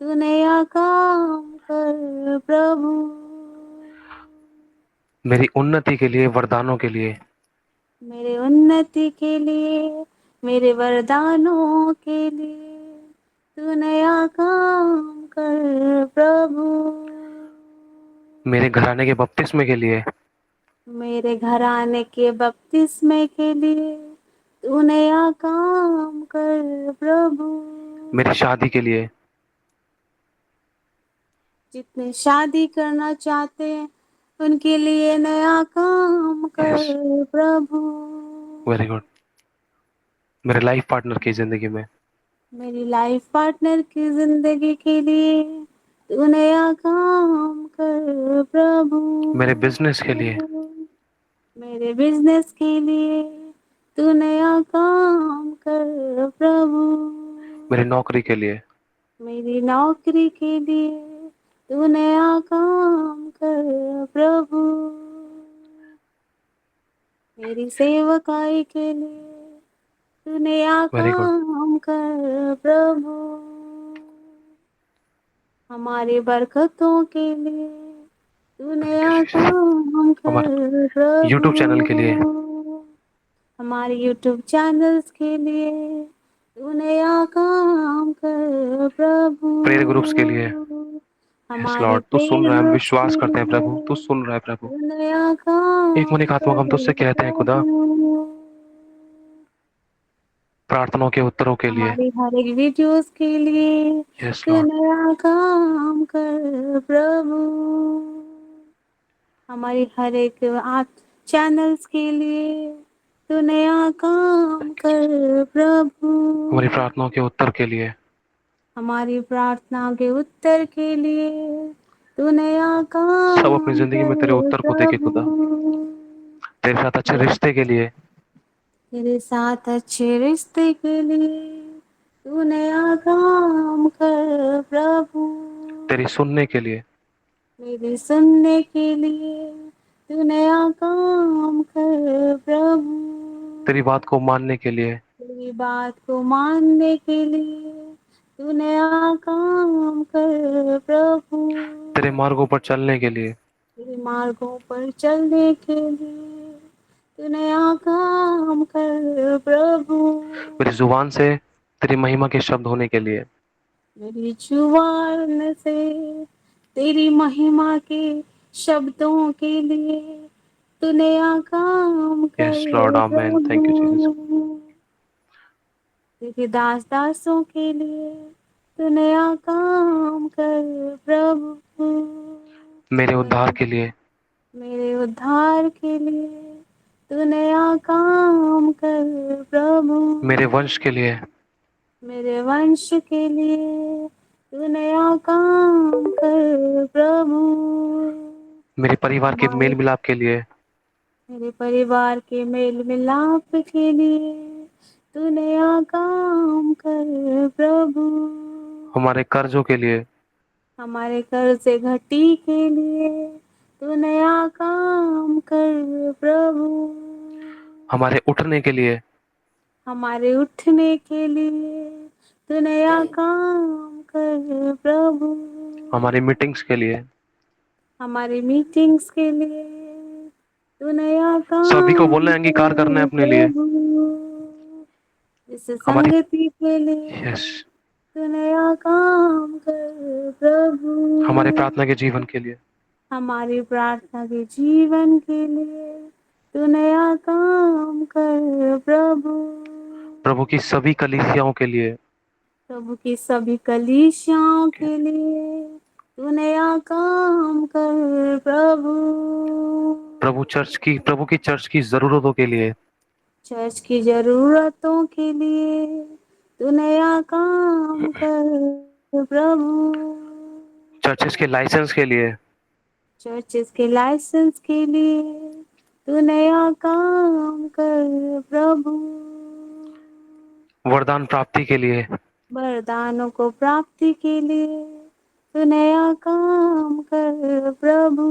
तू नया काम कर प्रभु। मेरी उन्नति के लिए, वरदानों के लिए, मेरे उन्नति के लिए, मेरे वरदानों के लिए तू नया काम कर प्रभु। मेरे घराने के बपतिस्मे के लिए, मेरे घराने के बपतिस्मे के लिए तू नया काम कर प्रभु। मेरी शादी के लिए, जितने शादी करना चाहते हैं उनके लिए नया काम यस, कर प्रभु। Very good. मेरे लाइफ पार्टनर की जिंदगी में, मेरी लाइफ पार्टनर की जिंदगी के लिए तू नया काम कर प्रभु। मेरे बिजनेस के लिए, मेरे बिजनेस के लिए तू नया काम कर प्रभु। मेरी नौकरी के लिए, मेरी नौकरी के लिए तू नया काम कर प्रभु। मेरी सेवकाई के लिए तू नया वेरी गुड। काम कर प्रभु। हमारी बरकतों के लिए तू थैंक यू नया जीसस। काम हमारे कर प्रभु। यूट्यूब चैनल के लिए, हमारे यूट्यूब चैनल्स के लिए तू नया काम कर प्रभु। प्रेयर ग्रुप्स के लिए, यस हमारे लॉर्ड, तू सुन प्रेयर रहा है, हम ग्रुप्स विश्वास के करते हैं प्रभु, तू लिए सुन रहा है प्रभु। तू नया एक मन काम एक आत्मा को हम कर तुझसे कहते हैं खुदा, प्रभु। प्रार्थनाओं के उत्तरों के लिए, हमारी हर एक वीडियोस के लिए यस तू लॉर्ड। नया काम कर प्रभु। हमारी हर एक आप चैनल्स के लिए तू नया काम कर प्रभु। हमारी प्रार्थनाओं के उत्तर के लिए, हमारी प्रार्थना के उत्तर के लिए तू नया सब अपनी काम जिंदगी में तेरे कर उत्तर को देखे प्रभु। खुदा, तेरे साथ अच्छे रिश्ते के लिए, तेरे साथ अच्छे रिश्ते के लिए तू नया काम कर प्रभु। तेरी सुनने के लिए, मेरे सुनने के लिए तू नया काम कर प्रभु। तेरी बात को मानने के लिए, तेरी बात को मानने के लिए तू नया काम कर प्रभु। तेरे मार्गों पर चलने के लिए, तेरे मार्गों पर चलने के लिए तू नया काम कर प्रभु। मेरी जुबान से तेरी महिमा के शब्द होने के लिए, मेरी जुबान से तेरी महिमा के शब्दों के लिए तू नया काम यस कर lord, amen, thank you Jesus. प्रभु। तेरे दास दासों के लिए तू नया काम कर प्रभु। मेरे उद्धार के लिए, मेरे उद्धार के लिए तू नया काम कर प्रभु। मेरे वंश के लिए, मेरे वंश के लिए तू नया काम कर प्रभु। मेरे परिवार के हमारे मेल मिलाप के लिए, मेरे परिवार के मेल मिलाप के लिए तू नया काम कर प्रभु। हमारे कर्जों के लिए, हमारे कर्ज से घटी के लिए तू नया काम कर प्रभु। हमारे उठने के लिए, हमारे उठने के लिए तू नया काम कर प्रभु। हमारी मीटिंग्स के लिए, हमारी मीटिंग्स के लिए तू नया सभी को काम बोलना है अंगीकार करना है कर अपने लिए। प्रभु। इस हमारी, संगति के लिए यस, तू नया काम कर प्रभु। हमारे प्रार्थना के जीवन के लिए, हमारी प्रार्थना के जीवन के लिए तू नया काम कर प्रभु। प्रभु की सभी कलीसियाओं के लिए, प्रभु की सभी कलीसियाओं के लिए, तू नया काम कर प्रभु। प्रभु की चर्च की जरूरतों के लिए, चर्च की जरूरतों के लिए तू नया काम कर प्रभु। चर्चेस के लाइसेंस के लिए, चर्चेस के लाइसेंस के लिए तू नया काम कर प्रभु। वरदान प्राप्ति के लिए, वरदानों को प्राप्ति के लिए तू नया काम कर प्रभु।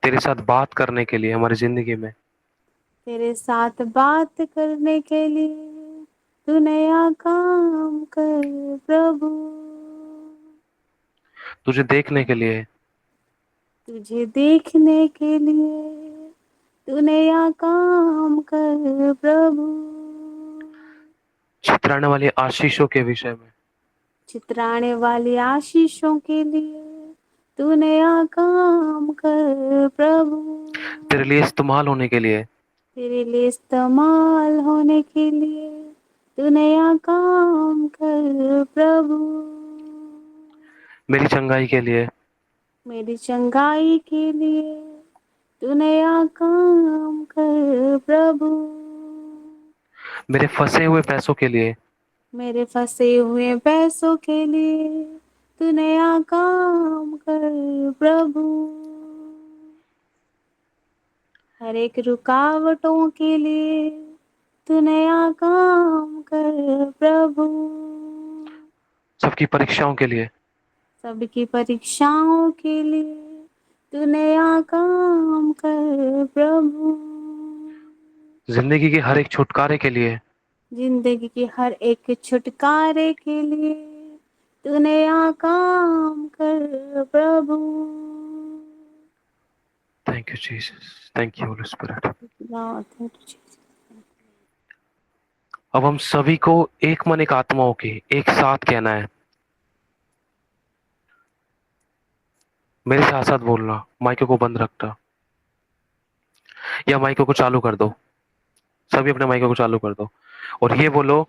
तेरे साथ बात करने के लिए हमारी जिंदगी में, तेरे साथ बात करने के लिए तू नया काम कर प्रभु। तुझे देखने के लिए, तुझे देखने के लिए तू नया काम कर प्रभु। छितराने वाली आशीषों के विषय में, चितराने वाली आशीषों के लिए तू नया काम कर प्रभु। तेरे लिए इस्तेमाल होने के लिए, तेरे लिए इस्तेमाल होने के लिए तू नया काम कर प्रभु। मेरी चंगाई के लिए, मेरी चंगाई के लिए तू नया काम कर प्रभु। मेरे फंसे हुए पैसों के लिए, मेरे फंसे हुए पैसों के लिए तू नया काम कर प्रभु। हर एक रुकावटों के लिए तू नया काम कर प्रभु। सबकी परीक्षाओं के लिए, सबकी परीक्षाओं के लिए तू नया काम कर प्रभु। जिंदगी के हर एक छुटकारे के लिए, जिंदगी के हर एक छुटकारे के लिए तू नया काम कर प्रभु। Thank you Jesus, thank you holy spirit. Lord, thank you, Jesus. अब हम सभी को एक मन एक आत्माओं के एक साथ कहना है। मेरे साथ साथ बोलना, माइक को बंद रखना या माइक को चालू कर दो। सभी अपने माइक को चालू कर दो और ये बोलो,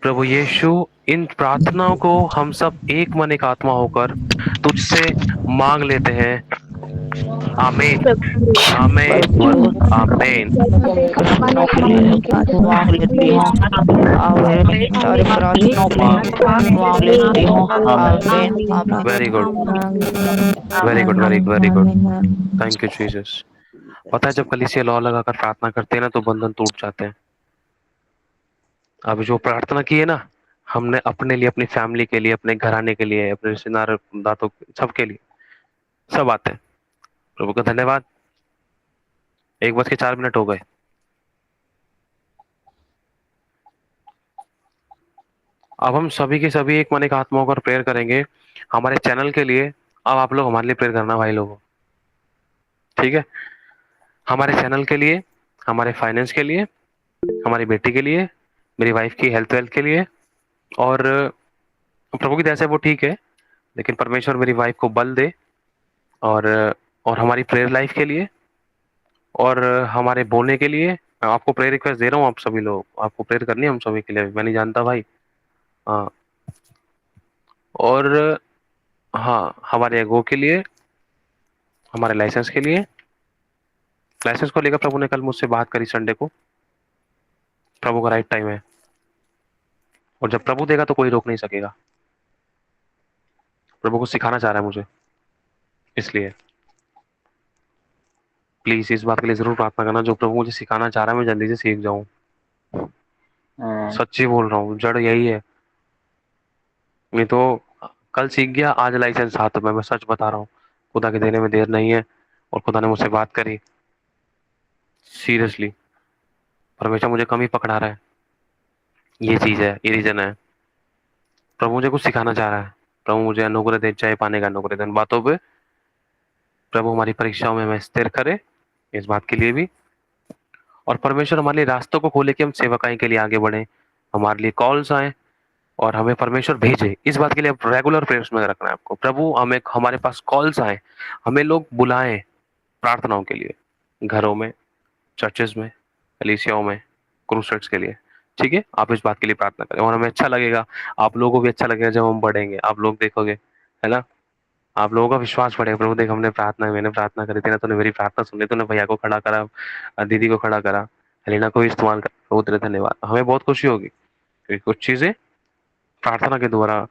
प्रभु यीशु, इन प्रार्थनाओं को हम सब एक मन एक आत्मा होकर तुझसे मांग लेते हैं। आमीन, आमीन, आमीन। मांग लेती हूँ, आमीन। सारी प्रार्थनाओं को मांग लेती हूँ, आमीन। Very good, very good, very very good. Thank you Jesus. पता है जब कलीसिया लौ लगाकर प्रार्थना करते हैं ना तो बंधन टूट जाते हैं। अब जो प्रार्थना की है ना हमने अपने लिए, अपनी फैमिली के लिए, अपने घराने के लिए, अपने रिश्तेदार दातों सबके लिए, सब आते हैं। प्रभु का धन्यवाद। 1:04 हो गए। अब हम सभी के सभी एक मन एक आत्मा होकर प्रेयर करेंगे हमारे चैनल के लिए। अब आप लोग हमारे लिए प्रेयर करना भाई लोगों, ठीक है? हमारे चैनल के लिए, हमारे फाइनेंस के लिए, हमारी बेटी के लिए, मेरी वाइफ की हेल्थ वेल्थ के लिए, और प्रभु की दया से वो ठीक है, लेकिन परमेश्वर मेरी वाइफ को बल दे, और हमारी प्रेयर लाइफ के लिए, और हमारे बोलने के लिए। मैं आपको प्रेयर रिक्वेस्ट दे रहा हूँ, आप सभी लोग आपको प्रेयर करनी है हम सभी के लिए। मैं नहीं जानता भाई, हाँ। और हाँ, हमारे एगो के लिए, हमारे लाइसेंस के लिए। लाइसेंस को लेकर प्रभु ने कल मुझसे बात करी संडे को। प्रभु का राइट टाइम है, और जब प्रभु देगा तो कोई रोक नहीं सकेगा। प्रभु को सिखाना चाह रहा है मुझे, इसलिए प्लीज इस बात के लिए जरूर प्रार्थना करना। जो प्रभु मुझे सिखाना चाह रहा है मैं जल्दी से सीख जाऊं। सच्ची बोल रहा हूँ, जड़ यही है। नहीं तो कल सीख गया, आज लाइसेंस हाथ में। मैं सच बता रहा हूँ, खुदा के देने में देर नहीं है। और खुदा ने मुझसे बात करी सीरियसली, परमेश्वर मुझे कम ही पकड़ा रहा है। ये चीज है, ये रीजन है। प्रभु मुझे कुछ सिखाना चाह रहा है। प्रभु मुझे अनुग्रह दे, चाहे पाने का अनुग्रह दे बातों पे। प्रभु हमारी परीक्षाओं में हमें स्थिर करे, इस बात के लिए भी। और परमेश्वर हमारे लिए रास्तों को खोले कि हम सेवकाई के लिए आगे बढ़े, हमारे लिए कॉल्स आए और हमें परमेश्वर भेजे। इस बात के लिए रेगुलर प्रेयर्स में रखना है आपको। प्रभु हमें, हमारे पास कॉल्स आए, हमें लोग बुलाएं प्रार्थनाओं के लिए, घरों में, चर्चेस में, कलीसियाओं में, क्रूसेड्स के लिए। ठीक है, आप इस बात के लिए प्रार्थना करें और हमें अच्छा लगेगा, आप लोगों को भी अच्छा लगेगा जब हम बढ़ेंगे। आप लोग देखोगे, है ना? आप लोगों का विश्वास बढ़ेगा। प्रभु देख, मैंने प्रार्थना करी थी ना, तूने मेरी प्रार्थना सुनी, तूने भैया को खड़ा करा, दीदी को खड़ा करा, हलीना को इस्तेमाल कर। प्रभु तेरे धन्यवाद। हमें बहुत खुशी होगी क्योंकि कुछ चीजें प्रार्थना के द्वारा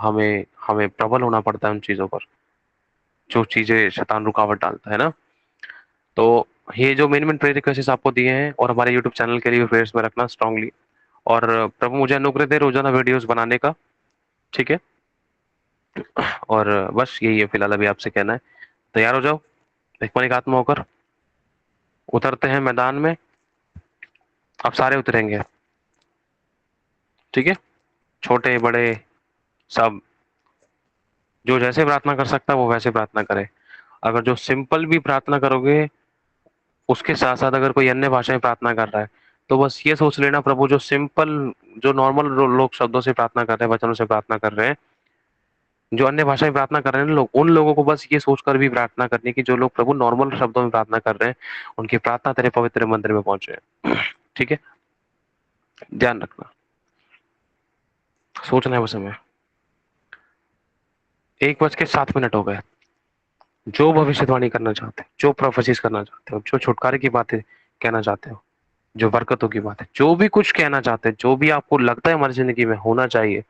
हमें हमें प्रबल होना पड़ता है उन चीजों पर, जो चीजें शैतान रुकावट डालता है ना। तो ये जो मेन प्रेयर रिक्वेस्ट आपको दिए हैं, और हमारे यूट्यूब चैनल के लिए प्रेयर्स में रखना स्ट्रांगली। और प्रभु मुझे अनुग्रह दे रोजाना वीडियोस बनाने का, ठीक है। और बस यही है फिलहाल अभी आपसे कहना है। तैयार हो जाओ, एक मन एक आत्मा होकर उतरते हैं मैदान में। अब सारे उतरेंगे, ठीक है, छोटे बड़े सब। जो जैसे प्रार्थना कर सकता है वो वैसे प्रार्थना करे। अगर जो सिंपल भी प्रार्थना करोगे, उसके साथ साथ अगर कोई अन्य भाषा में प्रार्थना कर रहा है, तो बस ये सोच लेना, प्रभु जो सिंपल, जो नॉर्मल लोग शब्दों से प्रार्थना कर रहे हैं, वचनों से प्रार्थना कर रहे हैं, जो अन्य भाषा में प्रार्थना कर रहे हैं लोग, उन लोगों को बस ये सोचकर भी प्रार्थना करनी कि जो लोग प्रभु नॉर्मल शब्दों में प्रार्थना कर रहे हैं, उनकी प्रार्थना तेरे पवित्र मंदिर में पहुंचे। ठीक है, ध्यान रखना, सोचना है वो समय। 1:07 हो गए। जो भविष्यवाणी करना चाहते हो, जो प्रोफेसिस करना चाहते हो, जो छुटकारे की बातें कहना चाहते हो, जो बरकतों की बात है, जो भी कुछ कहना चाहते हैं, जो भी आपको लगता है हमारी जिंदगी में होना चाहिए,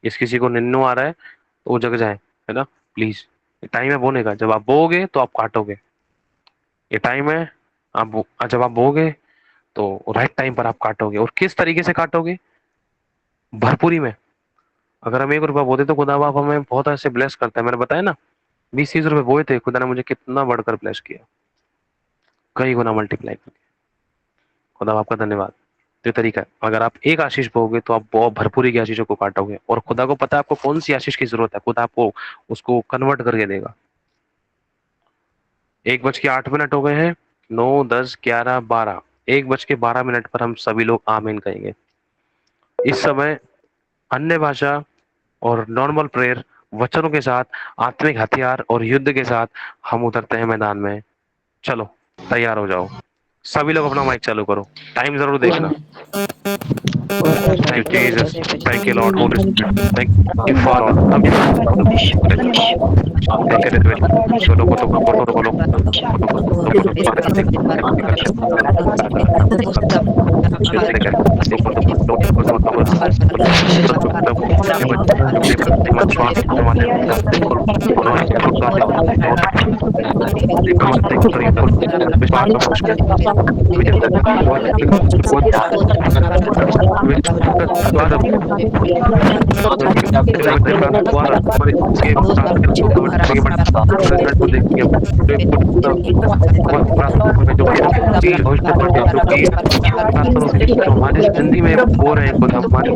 इस किसी को निन्नु आ रहा है तो वो जग जाए, है ना। प्लीज, टाइम है बोने का। जब आप बोओगे तो आप काटोगे। ये टाइम है, जब आप बोओगे तो राइट टाइम पर आप काटोगे। और किस तरीके से काटोगे? भरपूरी में। अगर हम 1 रुपया बोते तो खुदा बाप हमें बहुत ऐसे ब्लेस करता है। मैंने बताया ना, 20-30 रुपए बोए थे, खुदा ने मुझे कितना बढ़कर ब्लेस किया, कई गुना मल्टीप्लाई करके। खुदा बाप का धन्यवाद। तो तरीका है, अगर आप एक आशीष बोगे तो आप बहुत भरपूरी की आशीषों को काटोगे। और खुदा को पता है आपको कौन सी आशीष की जरूरत है, खुदा आपको उसको कन्वर्ट करके देगा। 1:08 हो गए हैं। 9, 10, 11, 12, 1:12 पर हम सभी लोग आमीन कहेंगे। इस समय अन्य भाषा और नॉर्मल प्रेयर, वचनों के साथ, आत्मिक हथियार और युद्ध के साथ हम उतरते हैं मैदान में। चलो तैयार हो जाओ, सभी लोग अपना माइक चालू करो। टाइम जरूर देखना। Thank you, Jesus. Thank you, Lord. Holy Spirit. Thank you, Father. हमारी जिंदगी में हो रहे हैं, हमारी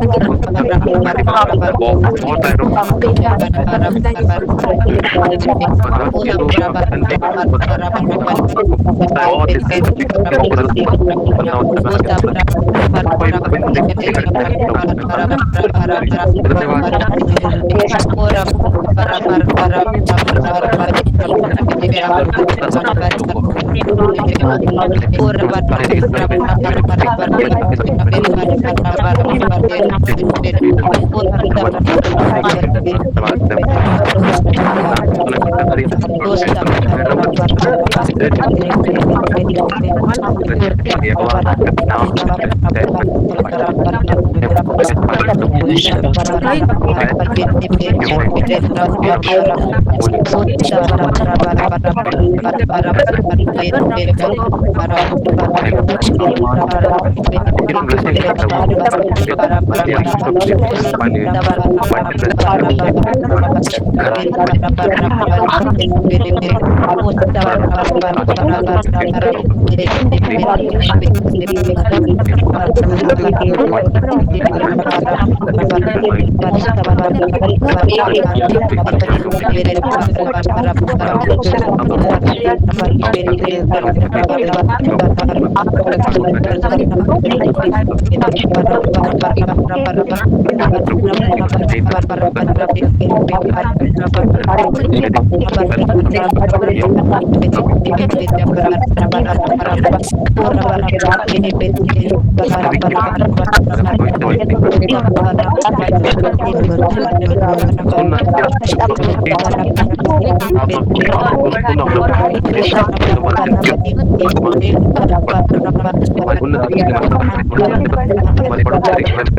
हमारी उन्नति के लिए हमारी बढ़ोतरी के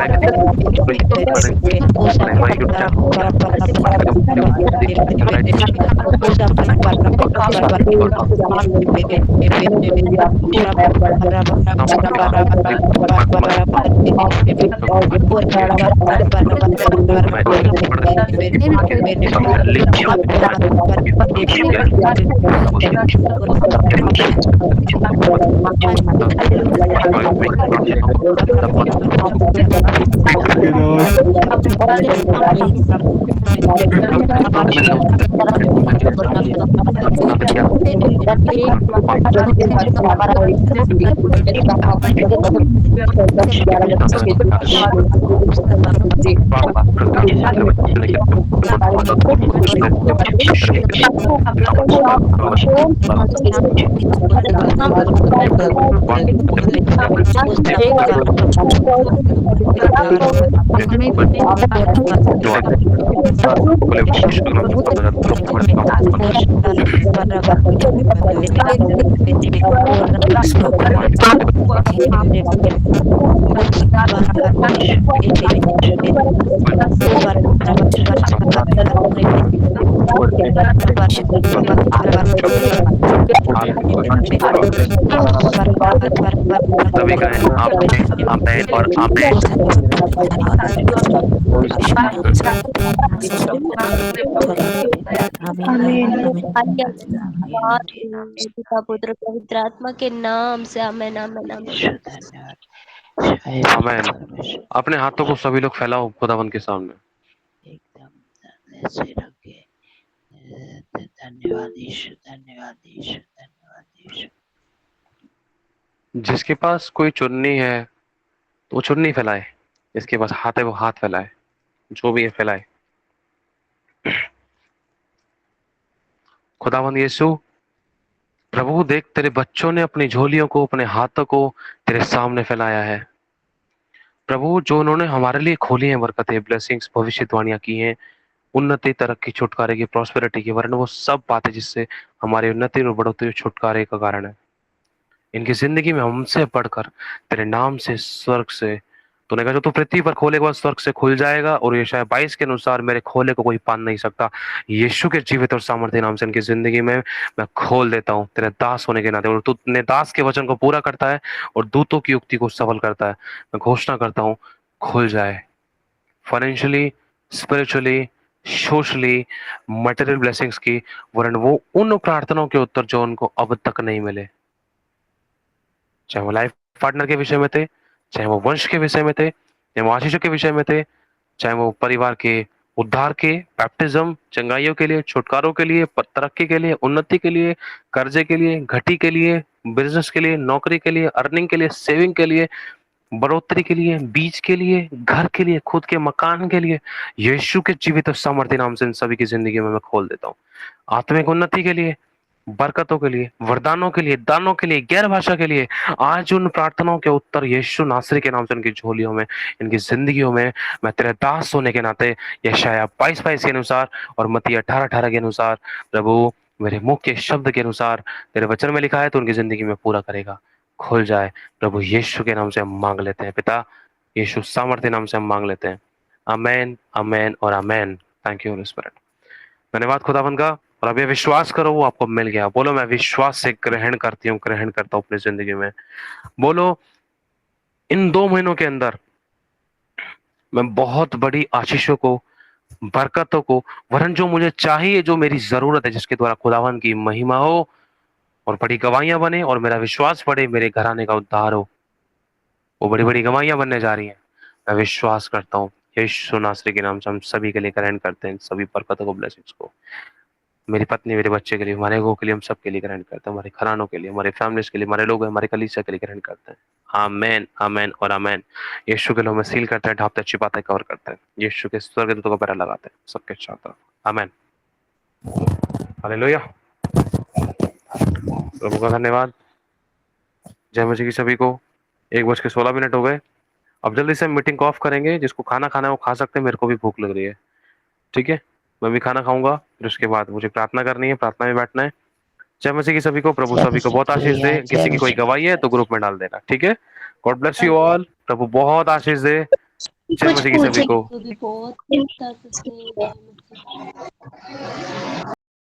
सभी कहें आमीन आमीन और आमीन। पिता पुत्र पवित्र आत्मा के नाम से आमेन आमेन आमेन। आमीन। अपने हाथों को सभी लोग फैलाओ खुदावन के सामने। एकदम ऐसे रखे। धन्यवाद यीशु, धन्यवाद यीशु, धन्यवाद यीशु। जिसके पास कोई चुन्नी है तो वो चुन्नी फैलाए, जिसके पास हाथ है वो हाथ फैलाए, जो भी है फैलाए। खुदावन यीशु, प्रभु देख तेरे बच्चों ने अपनी झोलियों को, अपने हाथों को तेरे सामने फैलाया है। प्रभु जो उन्होंने हमारे लिए खोली है बरकतें, ब्लेसिंग्स, भविष्यवाणियां की हैं, उन्नति, तरक्की, छुटकारे की, प्रॉस्पेरिटी की, वरना वो सब बातें जिससे हमारी उन्नति और बढ़ोतरी, छुटकारे का कारण है। इनकी जिंदगी में हमसे बढ़कर तेरे नाम से, स्वर्ग से तूने कहा जो तू पृथ्वी पर खोलेगा स्वर्ग से खुल जाएगा, और ये शायद 22 के अनुसार मेरे खोले को कोई पान नहीं सकता। यीशु के जीवित और सामर्थ्य नाम से इनकी जिंदगी में मैं खोल देता हूँ तेरे दास होने के नाते, और तू अपने दास के वचन को पूरा करता है और दूतों की युक्ति को सफल करता है। मैं घोषणा करता हूँ खुल जाए, financially, spiritually, socially, material blessings की, वरन वो उन प्रार्थनाओं के उत्तर जो उनको अब तक नहीं मिले, चाहे वो लाइफ पार्टनर के विषय में थे, चाहे वो वंश के विषय में थे, चाहे वो आशीषों के विषय में थे, चाहे वो परिवार के उद्धार के, बैप्टिज्म, चंगाइयों के लिए, छुटकारों के लिए, तरक्की के लिए, उन्नति के लिए, कर्जे के लिए, घटी के लिए, बिजनेस के लिए, नौकरी के लिए, अर्निंग के लिए, सेविंग के लिए, बढ़ोतरी के लिए, बीज के लिए, घर के लिए, खुद के मकान के लिए, यीशु के जीवित और सामर्थ्य नाम से इन सभी की जिंदगी में मैं खोल देता हूँ। आत्मिक उन्नति के लिए, बरकतों के लिए, वरदानों के लिए, दानों के लिए, गैर भाषा के लिए, आज उन प्रार्थनाओं के उत्तर यीशु नासरी के नाम से इनकी झोलियों में, इनकी जिंदगियों में मैं तेरे दास होने के नाते यशायाह 22:22 के अनुसार और मत्ती 18:18 के अनुसार, प्रभु मेरे मुख के शब्द के अनुसार तेरे वचन में लिखा है तो उनकी जिंदगी में पूरा करेगा। खुल जाए प्रभु यीशु के नाम से हम मांग लेते हैं पिता, यीशु सामर्थ्य नाम से हम मांग लेते हैं। आमेन, आमेन और amen. Thank you holy spirit. धन्यवाद खुदावन का। और अब ये विश्वास करो वो आपको मिल गया। बोलो मैं विश्वास से ग्रहण करती हूँ, ग्रहण करता हूँ अपनी जिंदगी में। बोलो इन 2 महीनों के अंदर मैं बहुत बड़ी आशीषों को, बरकतों को, वरन जो मुझे चाहिए, जो मेरी जरूरत है, जिसके द्वारा खुदावन की महिमा हो और बड़ी गवाहियां बने और मेरा विश्वास बढ़े, मेरे घराने का उद्धार हो, वो बड़ी बड़ी गवाहियां बनने जा रही हैं। मैं विश्वास करता हूँ यीशु नासरी के नाम से हम सभी के लिए ग्रहण करते हैं, सभी बरकतों को, ब्लेसिंग्स को। मेरी पत्नी, मेरे बच्चे के लिए, हमारे लोगों के लिए, हम सब के लिए ग्रहण करते हैं, हमारे घरानों के लिए, हमारे फैमिलीज के लिए, हमारे लोग, हमारे कलीसिया के लिए ग्रहण करते हैं। आमेन, आमेन और आमेन। यीशु के नाम में सील करते हैं, ढापते हैं, छिपाते हैं, कवर करते हैं। यीशु के स्वर्गदूतों को पहरा लगाते हैं सबके चारों तरफ। आमेन। हालेलुया। प्रभु का धन्यवाद। जय मसीह की सभी को। 1:16 हो गए। अब जल्दी से मीटिंग को ऑफ करेंगे। जिसको खाना खाना है वो खा सकते हैं। मेरे को भी भूख लग रही है। ठीक है, मैं भी खाना खाऊंगा, फिर उसके बाद मुझे प्रार्थना करनी है, प्रार्थना में बैठना है। जय मसीह की सभी को। प्रभु जय सभी को मसीह बहुत आशीष दे। हालेलुया, जय किसी की कोई मसीह। गवाही है तो ग्रुप में डाल देना, ठीक है। God bless you all. प्रभु बहुत आशीष दे। जय कुछ मसीह की सभी पूछे को। तो भी बहुत दर्द से जय मसीह।